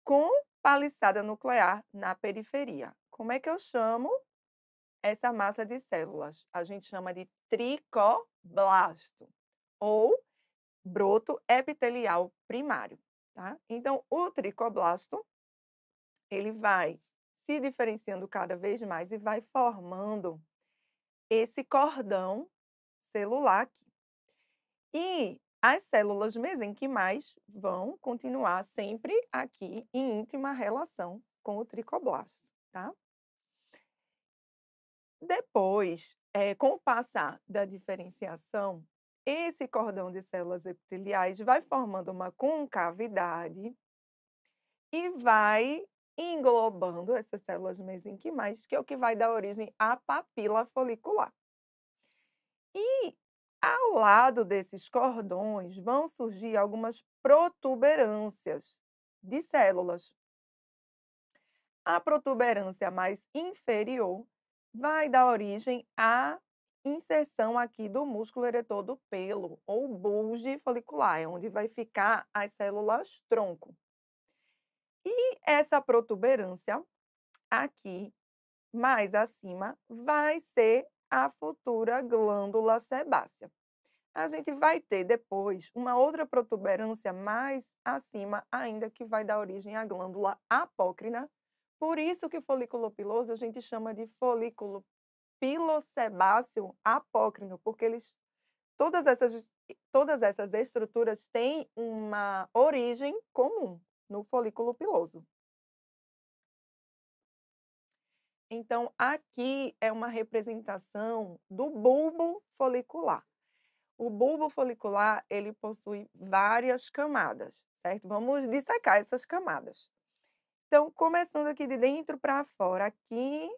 com paliçada nuclear na periferia. Como é que eu chamo essa massa de células? A gente chama de tricoblasto ou broto epitelial primário, tá? Então, o tricoblasto, ele vai se diferenciando cada vez mais e vai formando esse cordão celular aqui. E as células mesenquimais vão continuar sempre aqui em íntima relação com o tricoblasto, tá? Depois, com o passar da diferenciação, esse cordão de células epiteliais vai formando uma concavidade e vai englobando essas células mesenquimais, que é o que vai dar origem à papila folicular. E ao lado desses cordões vão surgir algumas protuberâncias de células. A protuberância mais inferior vai dar origem à inserção aqui do músculo eretor do pelo, ou bulge folicular, é onde vai ficar as células tronco. E essa protuberância aqui, mais acima, vai ser a futura glândula sebácea. A gente vai ter depois uma outra protuberância mais acima ainda, que vai dar origem à glândula apócrina. Por isso que o folículo piloso a gente chama de folículo pilosebáceo apócrino, porque todas essas estruturas têm uma origem comum no folículo piloso. Então, aqui é uma representação do bulbo folicular. O bulbo folicular, ele possui várias camadas, certo? Vamos dissecar essas camadas. Então, começando aqui de dentro para fora, aqui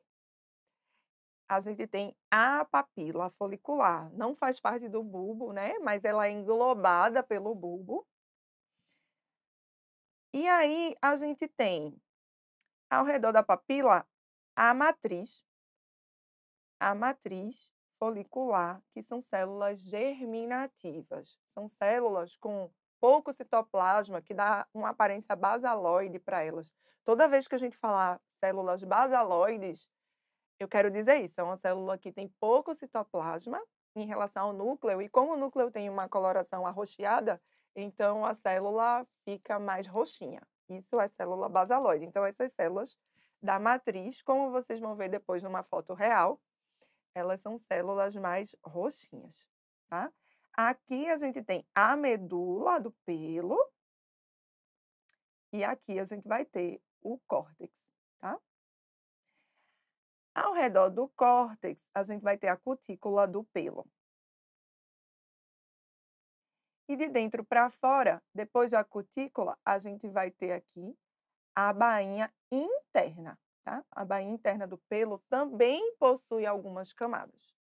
a gente tem a papila folicular. Não faz parte do bulbo, né? Mas ela é englobada pelo bulbo. E aí a gente tem, ao redor da papila, a matriz folicular, que são células germinativas. São células com pouco citoplasma, que dá uma aparência basaloide para elas. Toda vez que a gente falar células basaloides, eu quero dizer isso, é uma célula que tem pouco citoplasma em relação ao núcleo, e como o núcleo tem uma coloração arroxeada, então a célula fica mais roxinha. Isso é célula basaloide. Então essas células da matriz, como vocês vão ver depois numa foto real, elas são células mais roxinhas, tá? Aqui a gente tem a medula do pelo, e aqui a gente vai ter o córtex, tá? Ao redor do córtex, a gente vai ter a cutícula do pelo. E de dentro para fora, depois da cutícula, a gente vai ter aqui a bainha interna, tá? A bainha interna do pelo também possui algumas camadas.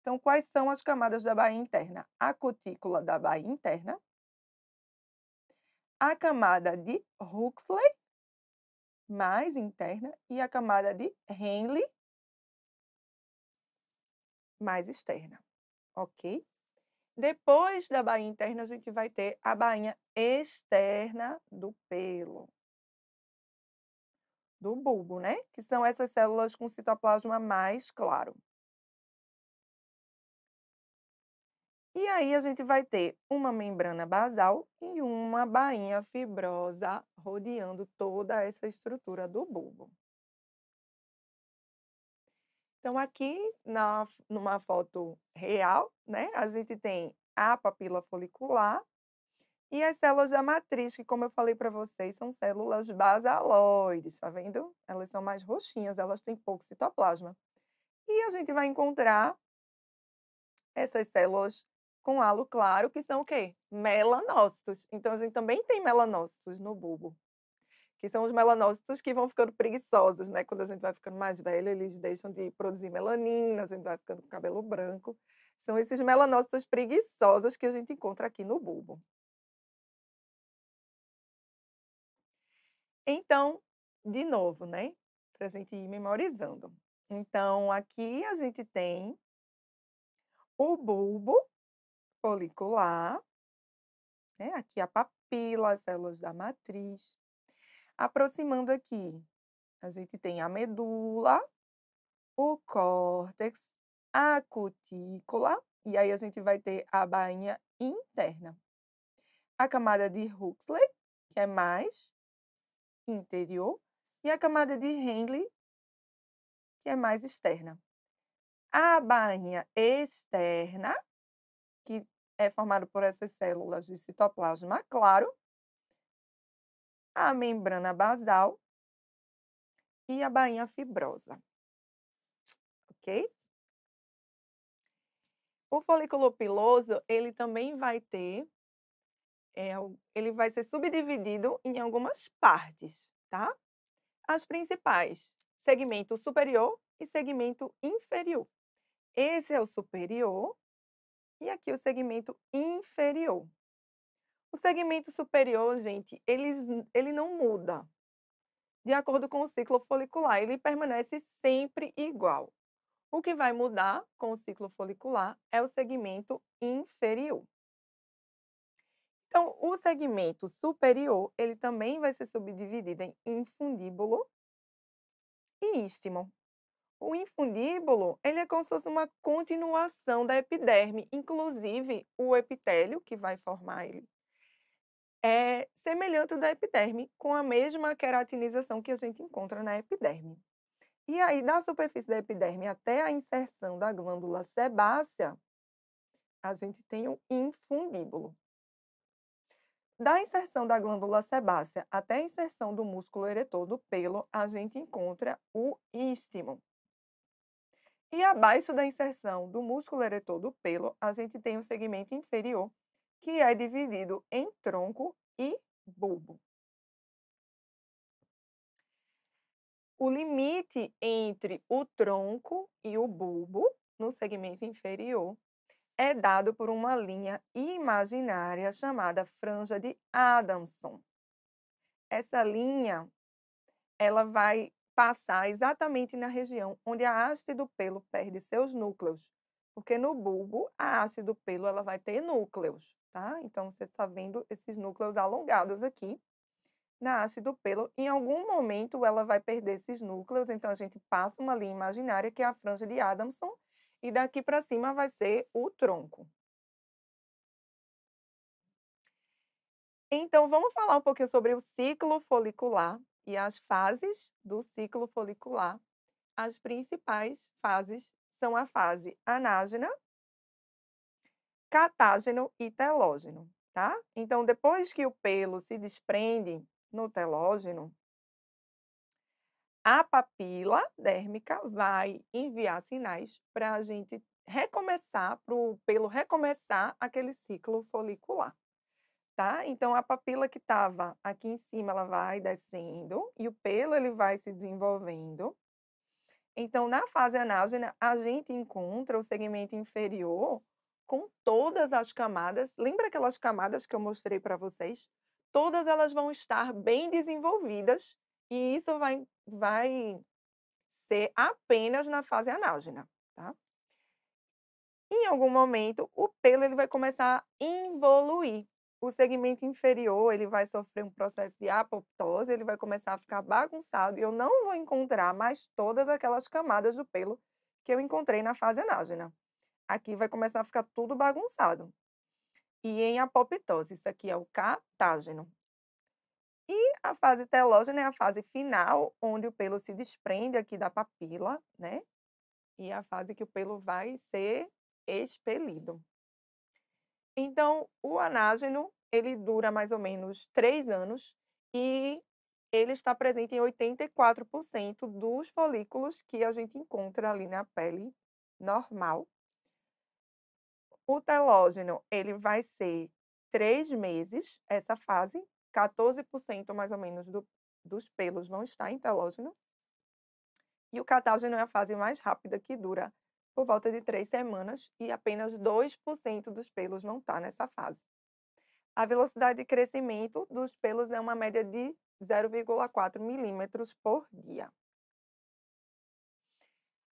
Então, quais são as camadas da bainha interna? A cutícula da bainha interna, a camada de Huxley, mais interna, e a camada de Henle, mais externa, ok? Depois da bainha interna, a gente vai ter a bainha externa do pelo, do bulbo, né? Que são essas células com citoplasma mais claro. E aí a gente vai ter uma membrana basal e uma bainha fibrosa rodeando toda essa estrutura do bulbo. Então aqui numa foto real, né, a gente tem a papila folicular e as células da matriz, que como eu falei para vocês, são células basaloides, tá vendo? Elas são mais roxinhas, elas têm pouco citoplasma. E a gente vai encontrar essas células com halo claro, que são o quê? Melanócitos. Então a gente também tem melanócitos no bulbo, que são os melanócitos que vão ficando preguiçosos, né? Quando a gente vai ficando mais velho, eles deixam de produzir melanina, a gente vai ficando com cabelo branco. São esses melanócitos preguiçosos que a gente encontra aqui no bulbo. Então, de novo, né? Para a gente ir memorizando. Então, aqui a gente tem o bulbo folicular, né? Aqui a papila, as células da matriz. Aproximando aqui, a gente tem a medula, o córtex, a cutícula, e aí a gente vai ter a bainha interna. A camada de Huxley, que é mais interior, e a camada de Henle, que é mais externa. A bainha externa, que é formada por essas células de citoplasma claro, a membrana basal e a bainha fibrosa, ok? O folículo piloso, ele também vai ter, ele vai ser subdividido em algumas partes, tá? As principais, segmento superior e segmento inferior. Esse é o superior e aqui o segmento inferior. O segmento superior, gente, ele não muda de acordo com o ciclo folicular, ele permanece sempre igual. O que vai mudar com o ciclo folicular é o segmento inferior. Então, o segmento superior, ele também vai ser subdividido em infundíbulo e istmo. O infundíbulo, ele é como se fosse uma continuação da epiderme, inclusive o epitélio que vai formar ele é semelhante ao da epiderme, com a mesma queratinização que a gente encontra na epiderme. E aí, da superfície da epiderme até a inserção da glândula sebácea, a gente tem o infundíbulo. Da inserção da glândula sebácea até a inserção do músculo eretor do pelo, a gente encontra o istmo. E abaixo da inserção do músculo eretor do pelo, a gente tem o segmento inferior, que é dividido em tronco e bulbo. O limite entre o tronco e o bulbo, no segmento inferior, é dado por uma linha imaginária chamada franja de Adamson. Essa linha, ela vai passar exatamente na região onde a haste do pelo perde seus núcleos, porque no bulbo a haste do pelo ela vai ter núcleos, tá? Então você está vendo esses núcleos alongados aqui na haste do pelo. Em algum momento ela vai perder esses núcleos, então a gente passa uma linha imaginária que é a franja de Adamson e daqui para cima vai ser o tronco. Então, vamos falar um pouquinho sobre o ciclo folicular e as fases do ciclo folicular. As principais fases são a fase anágena, catágeno e telógeno, tá? Então, depois que o pelo se desprende no telógeno, a papila dérmica vai enviar sinais para a gente recomeçar, para o pelo recomeçar aquele ciclo folicular, tá? Então a papila que estava aqui em cima, ela vai descendo e o pelo ele vai se desenvolvendo. Então, na fase anágena, a gente encontra o segmento inferior com todas as camadas. Lembra aquelas camadas que eu mostrei para vocês? Todas elas vão estar bem desenvolvidas e isso vai ser apenas na fase anágena, tá? Em algum momento, o pelo ele vai começar a involuir. O segmento inferior ele vai sofrer um processo de apoptose, ele vai começar a ficar bagunçado e eu não vou encontrar mais todas aquelas camadas do pelo que eu encontrei na fase anágena. Aqui vai começar a ficar tudo bagunçado. E em apoptose, isso aqui é o catágeno. E a fase telógena é a fase final, onde o pelo se desprende aqui da papila, né? E é a fase que o pelo vai ser expelido. Então, o anágeno, ele dura mais ou menos 3 anos e ele está presente em 84% dos folículos que a gente encontra ali na pele normal. O telógeno, ele vai ser 3 meses, essa fase, 14% mais ou menos dos pelos vão estar em telógeno. E o catágeno é a fase mais rápida, que dura por volta de 3 semanas e apenas 2% dos pelos vão estar nessa fase. A velocidade de crescimento dos pelos é uma média de 0,4 milímetros por dia.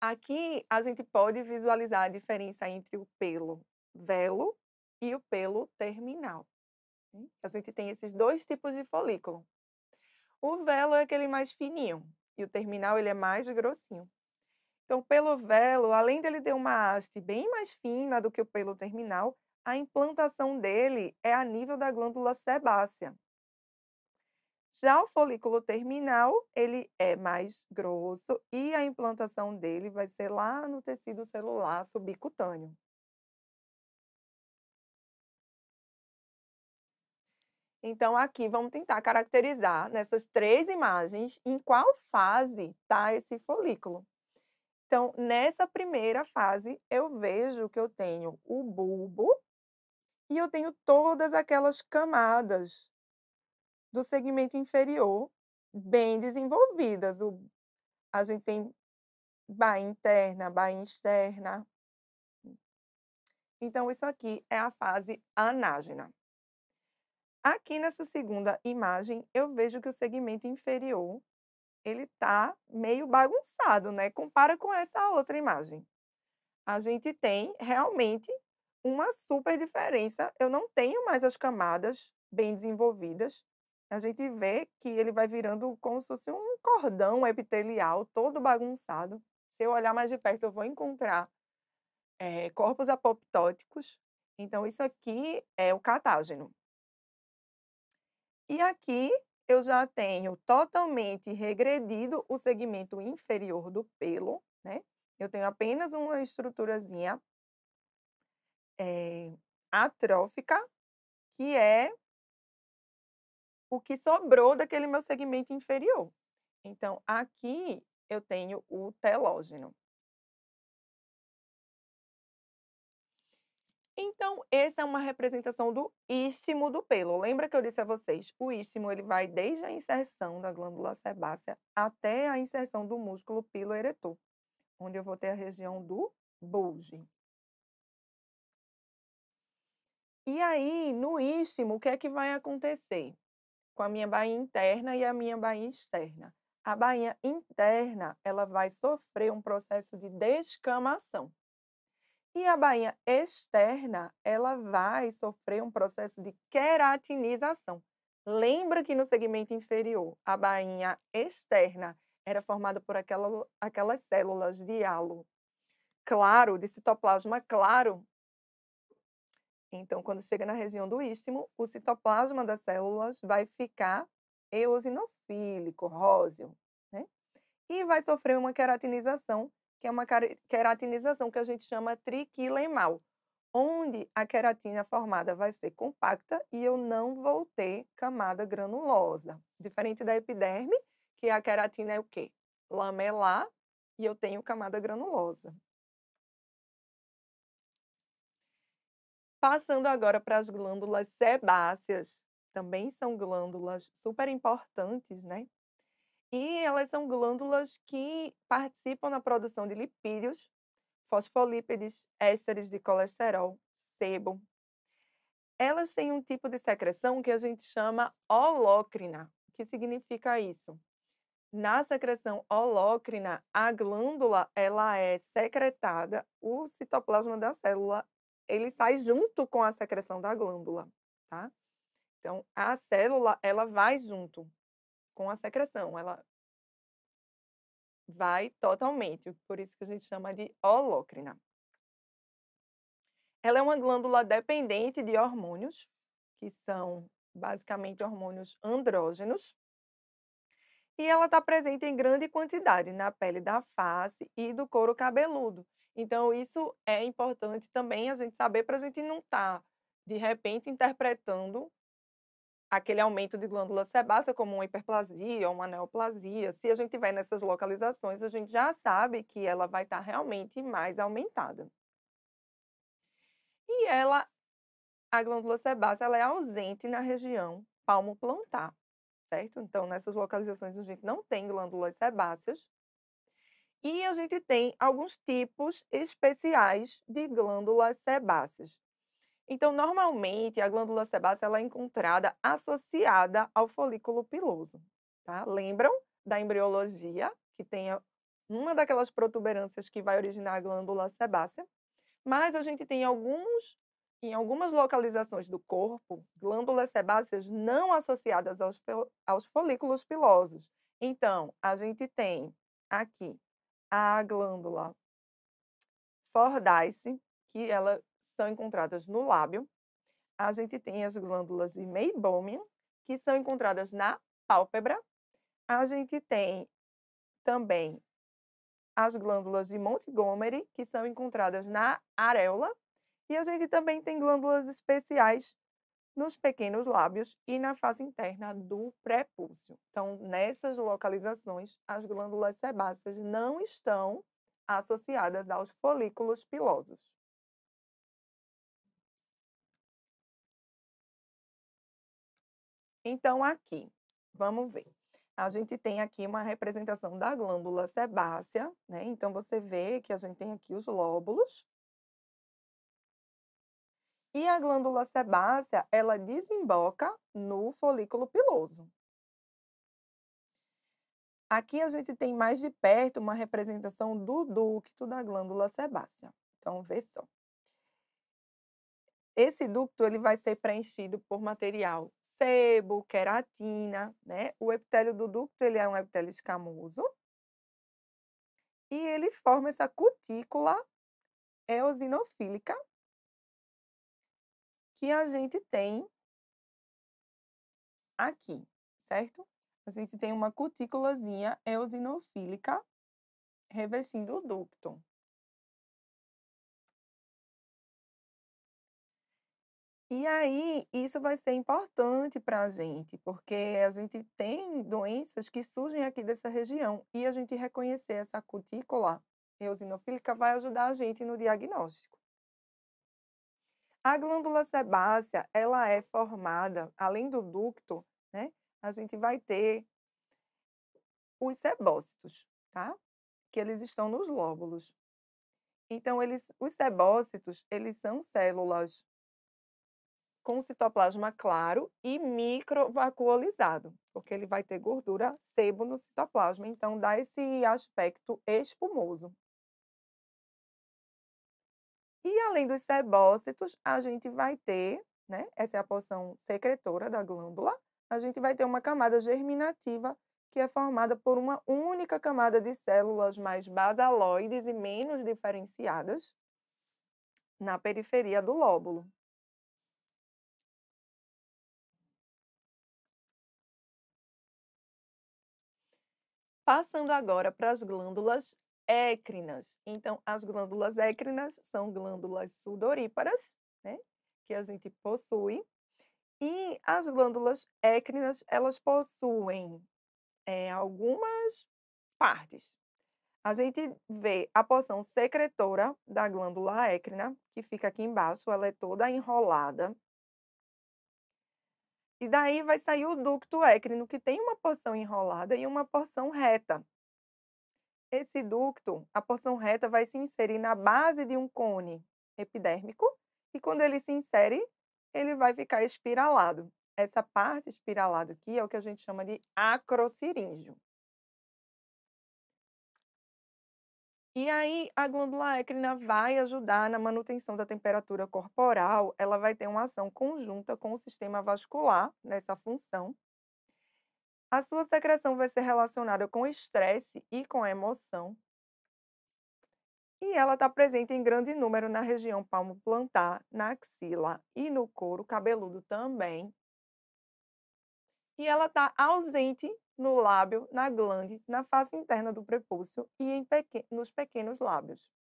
Aqui a gente pode visualizar a diferença entre o pelo velo e o pelo terminal, né? A gente tem esses dois tipos de folículo. O velo é aquele mais fininho e o terminal ele é mais grossinho. Então, o pelo velo, além dele ter uma haste bem mais fina do que o pelo terminal, a implantação dele é a nível da glândula sebácea. Já o folículo terminal, ele é mais grosso e a implantação dele vai ser lá no tecido celular subcutâneo. Então, aqui vamos tentar caracterizar nessas 3 imagens em qual fase está esse folículo. Então, nessa primeira fase, eu vejo que eu tenho o bulbo e eu tenho todas aquelas camadas do segmento inferior bem desenvolvidas. A gente tem bainha interna, bainha externa. Então, isso aqui é a fase anágena. Aqui nessa segunda imagem, eu vejo que o segmento inferior ele tá meio bagunçado, né? Compara com essa outra imagem. A gente tem realmente uma super diferença. Eu não tenho mais as camadas bem desenvolvidas. A gente vê que ele vai virando como se fosse um cordão epitelial todo bagunçado. Se eu olhar mais de perto, eu vou encontrar corpos apoptóticos. Então, isso aqui é o catágeno. E aqui eu já tenho totalmente regredido o segmento inferior do pelo, né? Eu tenho apenas uma estruturazinha atrófica, que é o que sobrou daquele meu segmento inferior. Então, aqui eu tenho o telógeno. Então, essa é uma representação do istmo do pelo. Lembra que eu disse a vocês, o istmo ele vai desde a inserção da glândula sebácea até a inserção do músculo piloeretor, onde eu vou ter a região do bulge. E aí, no istmo, o que é que vai acontecer com a minha bainha interna e a minha bainha externa? A bainha interna, ela vai sofrer um processo de descamação. E a bainha externa, ela vai sofrer um processo de queratinização. Lembra que no segmento inferior, a bainha externa era formada por aquelas células de halo claro, de citoplasma claro? Então, quando chega na região do istmo, o citoplasma das células vai ficar eosinofílico, róseo, né? E vai sofrer uma queratinização, que é uma queratinização que a gente chama triquilemal, onde a queratina formada vai ser compacta e eu não vou ter camada granulosa. Diferente da epiderme, que a queratina é o quê? lamelar e eu tenho camada granulosa. Passando agora para as glândulas sebáceas, também são glândulas super importantes, né? E elas são glândulas que participam na produção de lipídios, fosfolípides, ésteres de colesterol, sebo. Elas têm um tipo de secreção que a gente chama holócrina. O que significa isso? Na secreção holócrina, a glândula ela é secretada, o citoplasma da célula ele sai junto com a secreção da glândula, tá? Então, a célula ela vai junto com a secreção, ela vai totalmente, por isso que a gente chama de holócrina. Ela é uma glândula dependente de hormônios, que são basicamente hormônios andrógenos, e ela está presente em grande quantidade na pele da face e do couro cabeludo. Então, isso é importante também a gente saber para a gente não estar, de repente, interpretando aquele aumento de glândula sebácea como uma hiperplasia ou uma neoplasia. Se a gente tiver nessas localizações, a gente já sabe que ela vai estar realmente mais aumentada. E a glândula sebácea, ela é ausente na região palmo-plantar, certo? Então, nessas localizações, a gente não tem glândulas sebáceas. E a gente tem alguns tipos especiais de glândulas sebáceas. Então, normalmente, a glândula sebácea ela é encontrada associada ao folículo piloso, tá? Lembram da embriologia, que tem uma daquelas protuberâncias que vai originar a glândula sebácea? Mas a gente tem em algumas localizações do corpo, glândulas sebáceas não associadas aos folículos pilosos. Então, a gente tem aqui a glândula Fordyce, que elas são encontradas no lábio. A gente tem as glândulas de Meibomian, que são encontradas na pálpebra. A gente tem também as glândulas de Montgomery, que são encontradas na areola. E a gente também tem glândulas especiais nos pequenos lábios e na face interna do prepúcio. Então, nessas localizações, as glândulas sebáceas não estão associadas aos folículos pilosos. Então, aqui, vamos ver. A gente tem aqui uma representação da glândula sebácea, né? Então, você vê que a gente tem aqui os lóbulos. E a glândula sebácea, ela desemboca no folículo piloso. Aqui a gente tem mais de perto uma representação do ducto da glândula sebácea. Então, vê só. Esse ducto ele vai ser preenchido por material sebo, queratina, né? O epitélio do ducto ele é um epitélio escamoso e ele forma essa cutícula eosinofílica que a gente tem aqui, certo? A gente tem uma cutículazinha eosinofílica revestindo o ducto. E aí, isso vai ser importante para a gente, porque a gente tem doenças que surgem aqui dessa região e a gente reconhecer essa cutícula eosinofílica vai ajudar a gente no diagnóstico. A glândula sebácea, ela é formada, além do ducto, né, a gente vai ter os sebócitos, tá? Que eles estão nos lóbulos. Então, os sebócitos, eles são células com citoplasma claro e microvacuolizado, porque ele vai ter gordura sebo no citoplasma, então dá esse aspecto espumoso. E além dos sebócitos, a gente vai ter, né, essa é a porção secretora da glândula, a gente vai ter uma camada germinativa que é formada por uma única camada de células mais basaloides e menos diferenciadas na periferia do lóbulo. Passando agora para as glândulas écrinas. Então, as glândulas écrinas são glândulas sudoríparas, né, que a gente possui. E as glândulas écrinas, elas possuem algumas partes. A gente vê a porção secretora da glândula écrina, que fica aqui embaixo, ela é toda enrolada. E daí vai sair o ducto écrino, que tem uma porção enrolada e uma porção reta. Esse ducto, a porção reta vai se inserir na base de um cone epidérmico e quando ele se insere, ele vai ficar espiralado. Essa parte espiralada aqui é o que a gente chama de acrociríngeo. E aí, a glândula écrina vai ajudar na manutenção da temperatura corporal, ela vai ter uma ação conjunta com o sistema vascular nessa função. A sua secreção vai ser relacionada com estresse e com emoção. E ela está presente em grande número na região palmo-plantar, na axila e no couro cabeludo também. E ela está ausente no lábio, na glande, na face interna do prepúcio e nos pequenos lábios.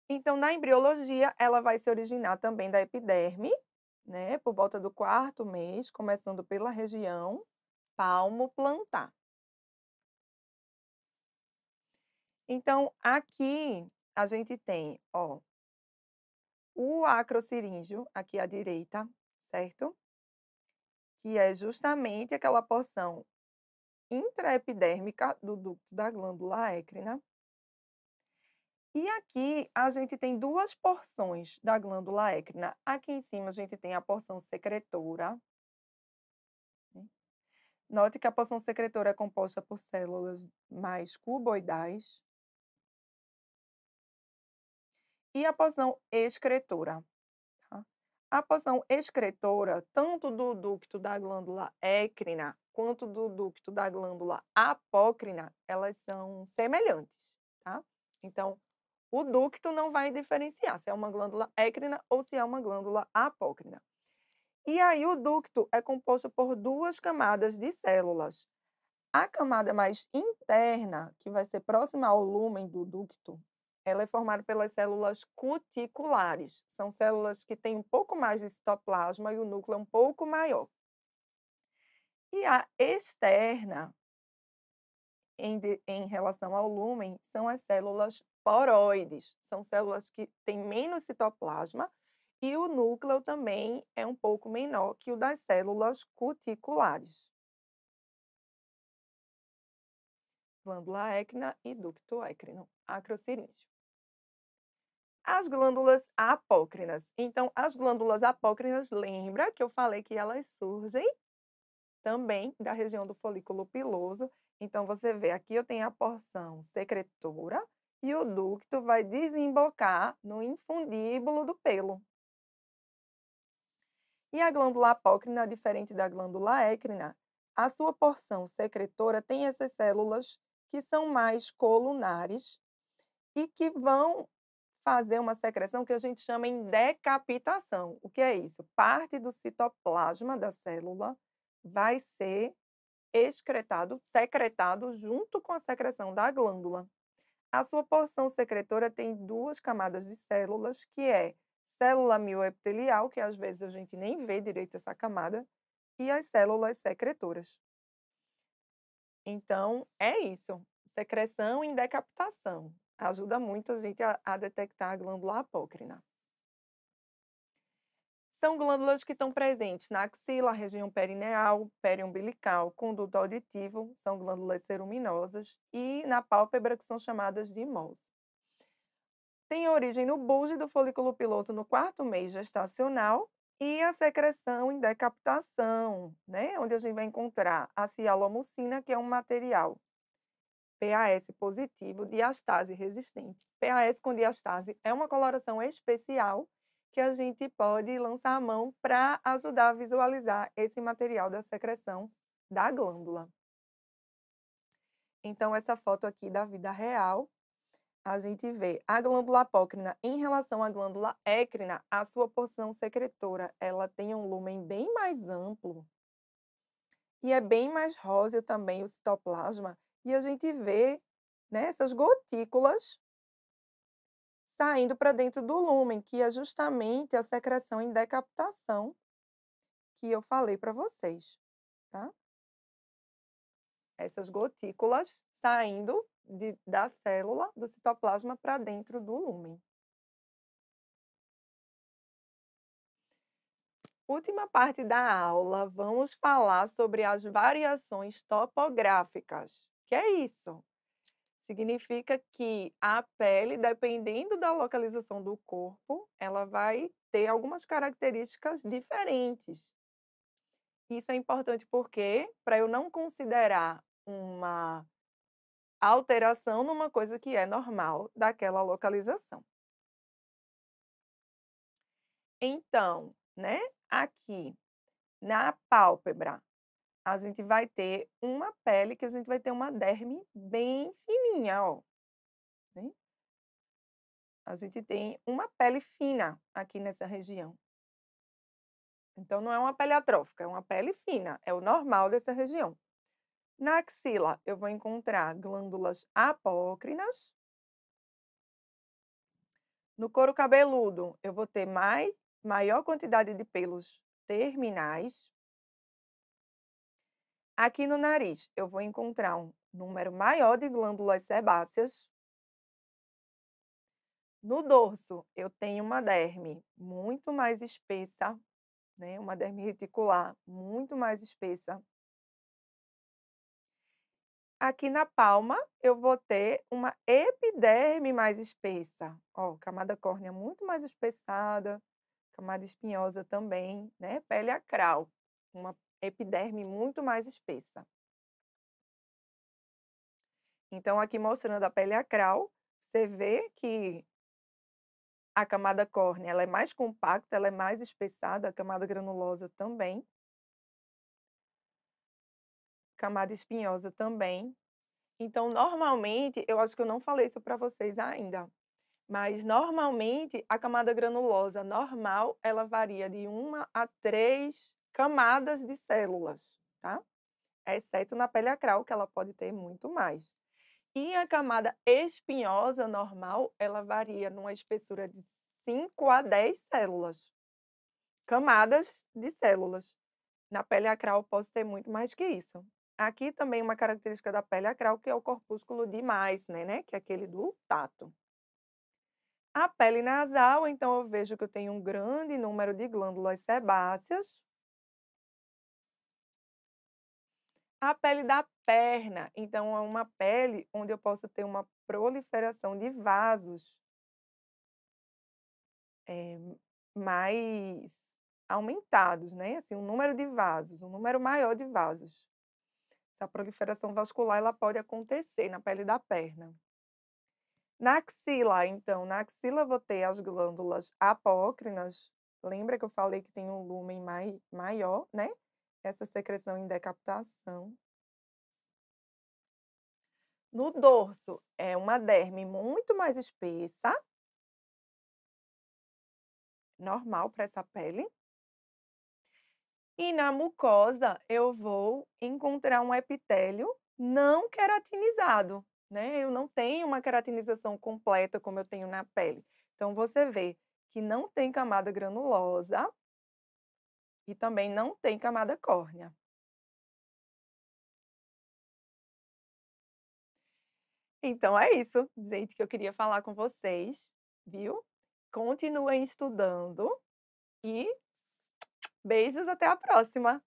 Então, na embriologia, ela vai se originar também da epiderme, né, por volta do 4º mês, começando pela região palmo-plantar. Então, aqui a gente tem, ó, o acrociríngeo, aqui à direita, certo? Que é justamente aquela porção intraepidérmica do ducto da glândula écrina. E aqui a gente tem duas porções da glândula écrina. Aqui em cima a gente tem a porção secretora. Né? Note que a porção secretora é composta por células mais cuboidais. E a porção excretora. Tá? A porção excretora, tanto do ducto da glândula écrina quanto do ducto da glândula apócrina, elas são semelhantes, tá? Então, o ducto não vai diferenciar se é uma glândula écrina ou se é uma glândula apócrina. E aí o ducto é composto por duas camadas de células. A camada mais interna, que vai ser próxima ao lúmen do ducto, ela é formada pelas células cuticulares. São células que têm um pouco mais de citoplasma e o núcleo é um pouco maior. E a externa, em relação ao lúmen, são as células poroides. São células que têm menos citoplasma e o núcleo também é um pouco menor que o das células cuticulares. Glândula écrina e ducto écrino, acrociríngeo. As glândulas apócrinas. Então, as glândulas apócrinas, lembra que eu falei que elas surgem também da região do folículo piloso. Então, você vê, aqui eu tenho a porção secretora e o ducto vai desembocar no infundíbulo do pelo. E a glândula apócrina, diferente da glândula écrina, a sua porção secretora tem essas células que são mais colunares e que vão fazer uma secreção que a gente chama em decapitação. O que é isso? Parte do citoplasma da célula vai ser secretado junto com a secreção da glândula. A sua porção secretora tem duas camadas de células, que é célula mioepitelial, que às vezes a gente nem vê direito essa camada, e as células secretoras. Então, é isso. Secreção em decapitação. Ajuda muito a gente a detectar a glândula apócrina. São glândulas que estão presentes na axila, região perineal, periumbilical, conduto auditivo, são glândulas ceruminosas, e na pálpebra, que são chamadas de imós. Tem origem no bulge do folículo piloso no 4º mês gestacional e a secreção em decapitação, né? Onde a gente vai encontrar a cialomucina, que é um material PAS positivo, diastase resistente. PAS com diastase é uma coloração especial que a gente pode lançar a mão para ajudar a visualizar esse material da secreção da glândula. Então, essa foto aqui da vida real, a gente vê a glândula apócrina em relação à glândula écrina, a sua porção secretora, ela tem um lúmen bem mais amplo e é bem mais róseo também o citoplasma, e a gente vê, né, essas gotículas saindo para dentro do lúmen, que é justamente a secreção em decapitação que eu falei para vocês, tá? essas gotículas saindo da célula, do citoplasma, para dentro do lúmen. Última parte da aula, vamos falar sobre as variações topográficas. Que é isso? Significa que a pele, dependendo da localização do corpo, ela vai ter algumas características diferentes. Isso é importante porque, para eu não considerar uma alteração numa coisa que é normal daquela localização. Então, né, aqui na pálpebra, a gente vai ter uma pele que a gente vai ter uma derme bem fininha, ó. Né? A gente tem uma pele fina aqui nessa região. Então, não é uma pele atrófica, é uma pele fina, é o normal dessa região. Na axila, eu vou encontrar glândulas apócrinas. No couro cabeludo, eu vou ter maior quantidade de pelos terminais. Aqui no nariz, eu vou encontrar um número maior de glândulas sebáceas. No dorso, eu tenho uma derme muito mais espessa, né? Uma derme reticular muito mais espessa. Aqui na palma, eu vou ter uma epiderme mais espessa. Ó, camada córnea muito mais espessada, camada espinhosa também, né? Pele acral, uma epiderme muito mais espessa. Então, aqui mostrando a pele acral, você vê que a camada córnea ela é mais compacta, ela é mais espessada, a camada granulosa também. Camada espinhosa também. Então, normalmente, eu acho que eu não falei isso para vocês ainda, mas normalmente a camada granulosa normal, ela varia de 1 a 3 camadas de células, tá? Exceto na pele acral, que ela pode ter muito mais. E a camada espinhosa normal, ela varia numa espessura de 5 a 10 células. Camadas de células. Na pele acral, posso ter muito mais que isso. Aqui também uma característica da pele acral, que é o corpúsculo de Meissner, né? Que é aquele do tato. A pele nasal, então, eu vejo que eu tenho um grande número de glândulas sebáceas. A pele da perna, então, é uma pele onde eu posso ter uma proliferação de vasos mais aumentados, né? Assim, um número de vasos, um número maior de vasos. Essa proliferação vascular ela pode acontecer na pele da perna. Na axila, então, na axila vou ter as glândulas apócrinas. Lembra que eu falei que tem um lúmen maior, né? Essa secreção em decapitação. No dorso, é uma derme muito mais espessa. Normal para essa pele. E na mucosa, eu vou encontrar um epitélio não queratinizado, né? Eu não tenho uma queratinização completa como eu tenho na pele. Então, você vê que não tem camada granulosa e também não tem camada córnea. Então, é isso, gente, que eu queria falar com vocês, viu? Continuem estudando e beijos, até a próxima!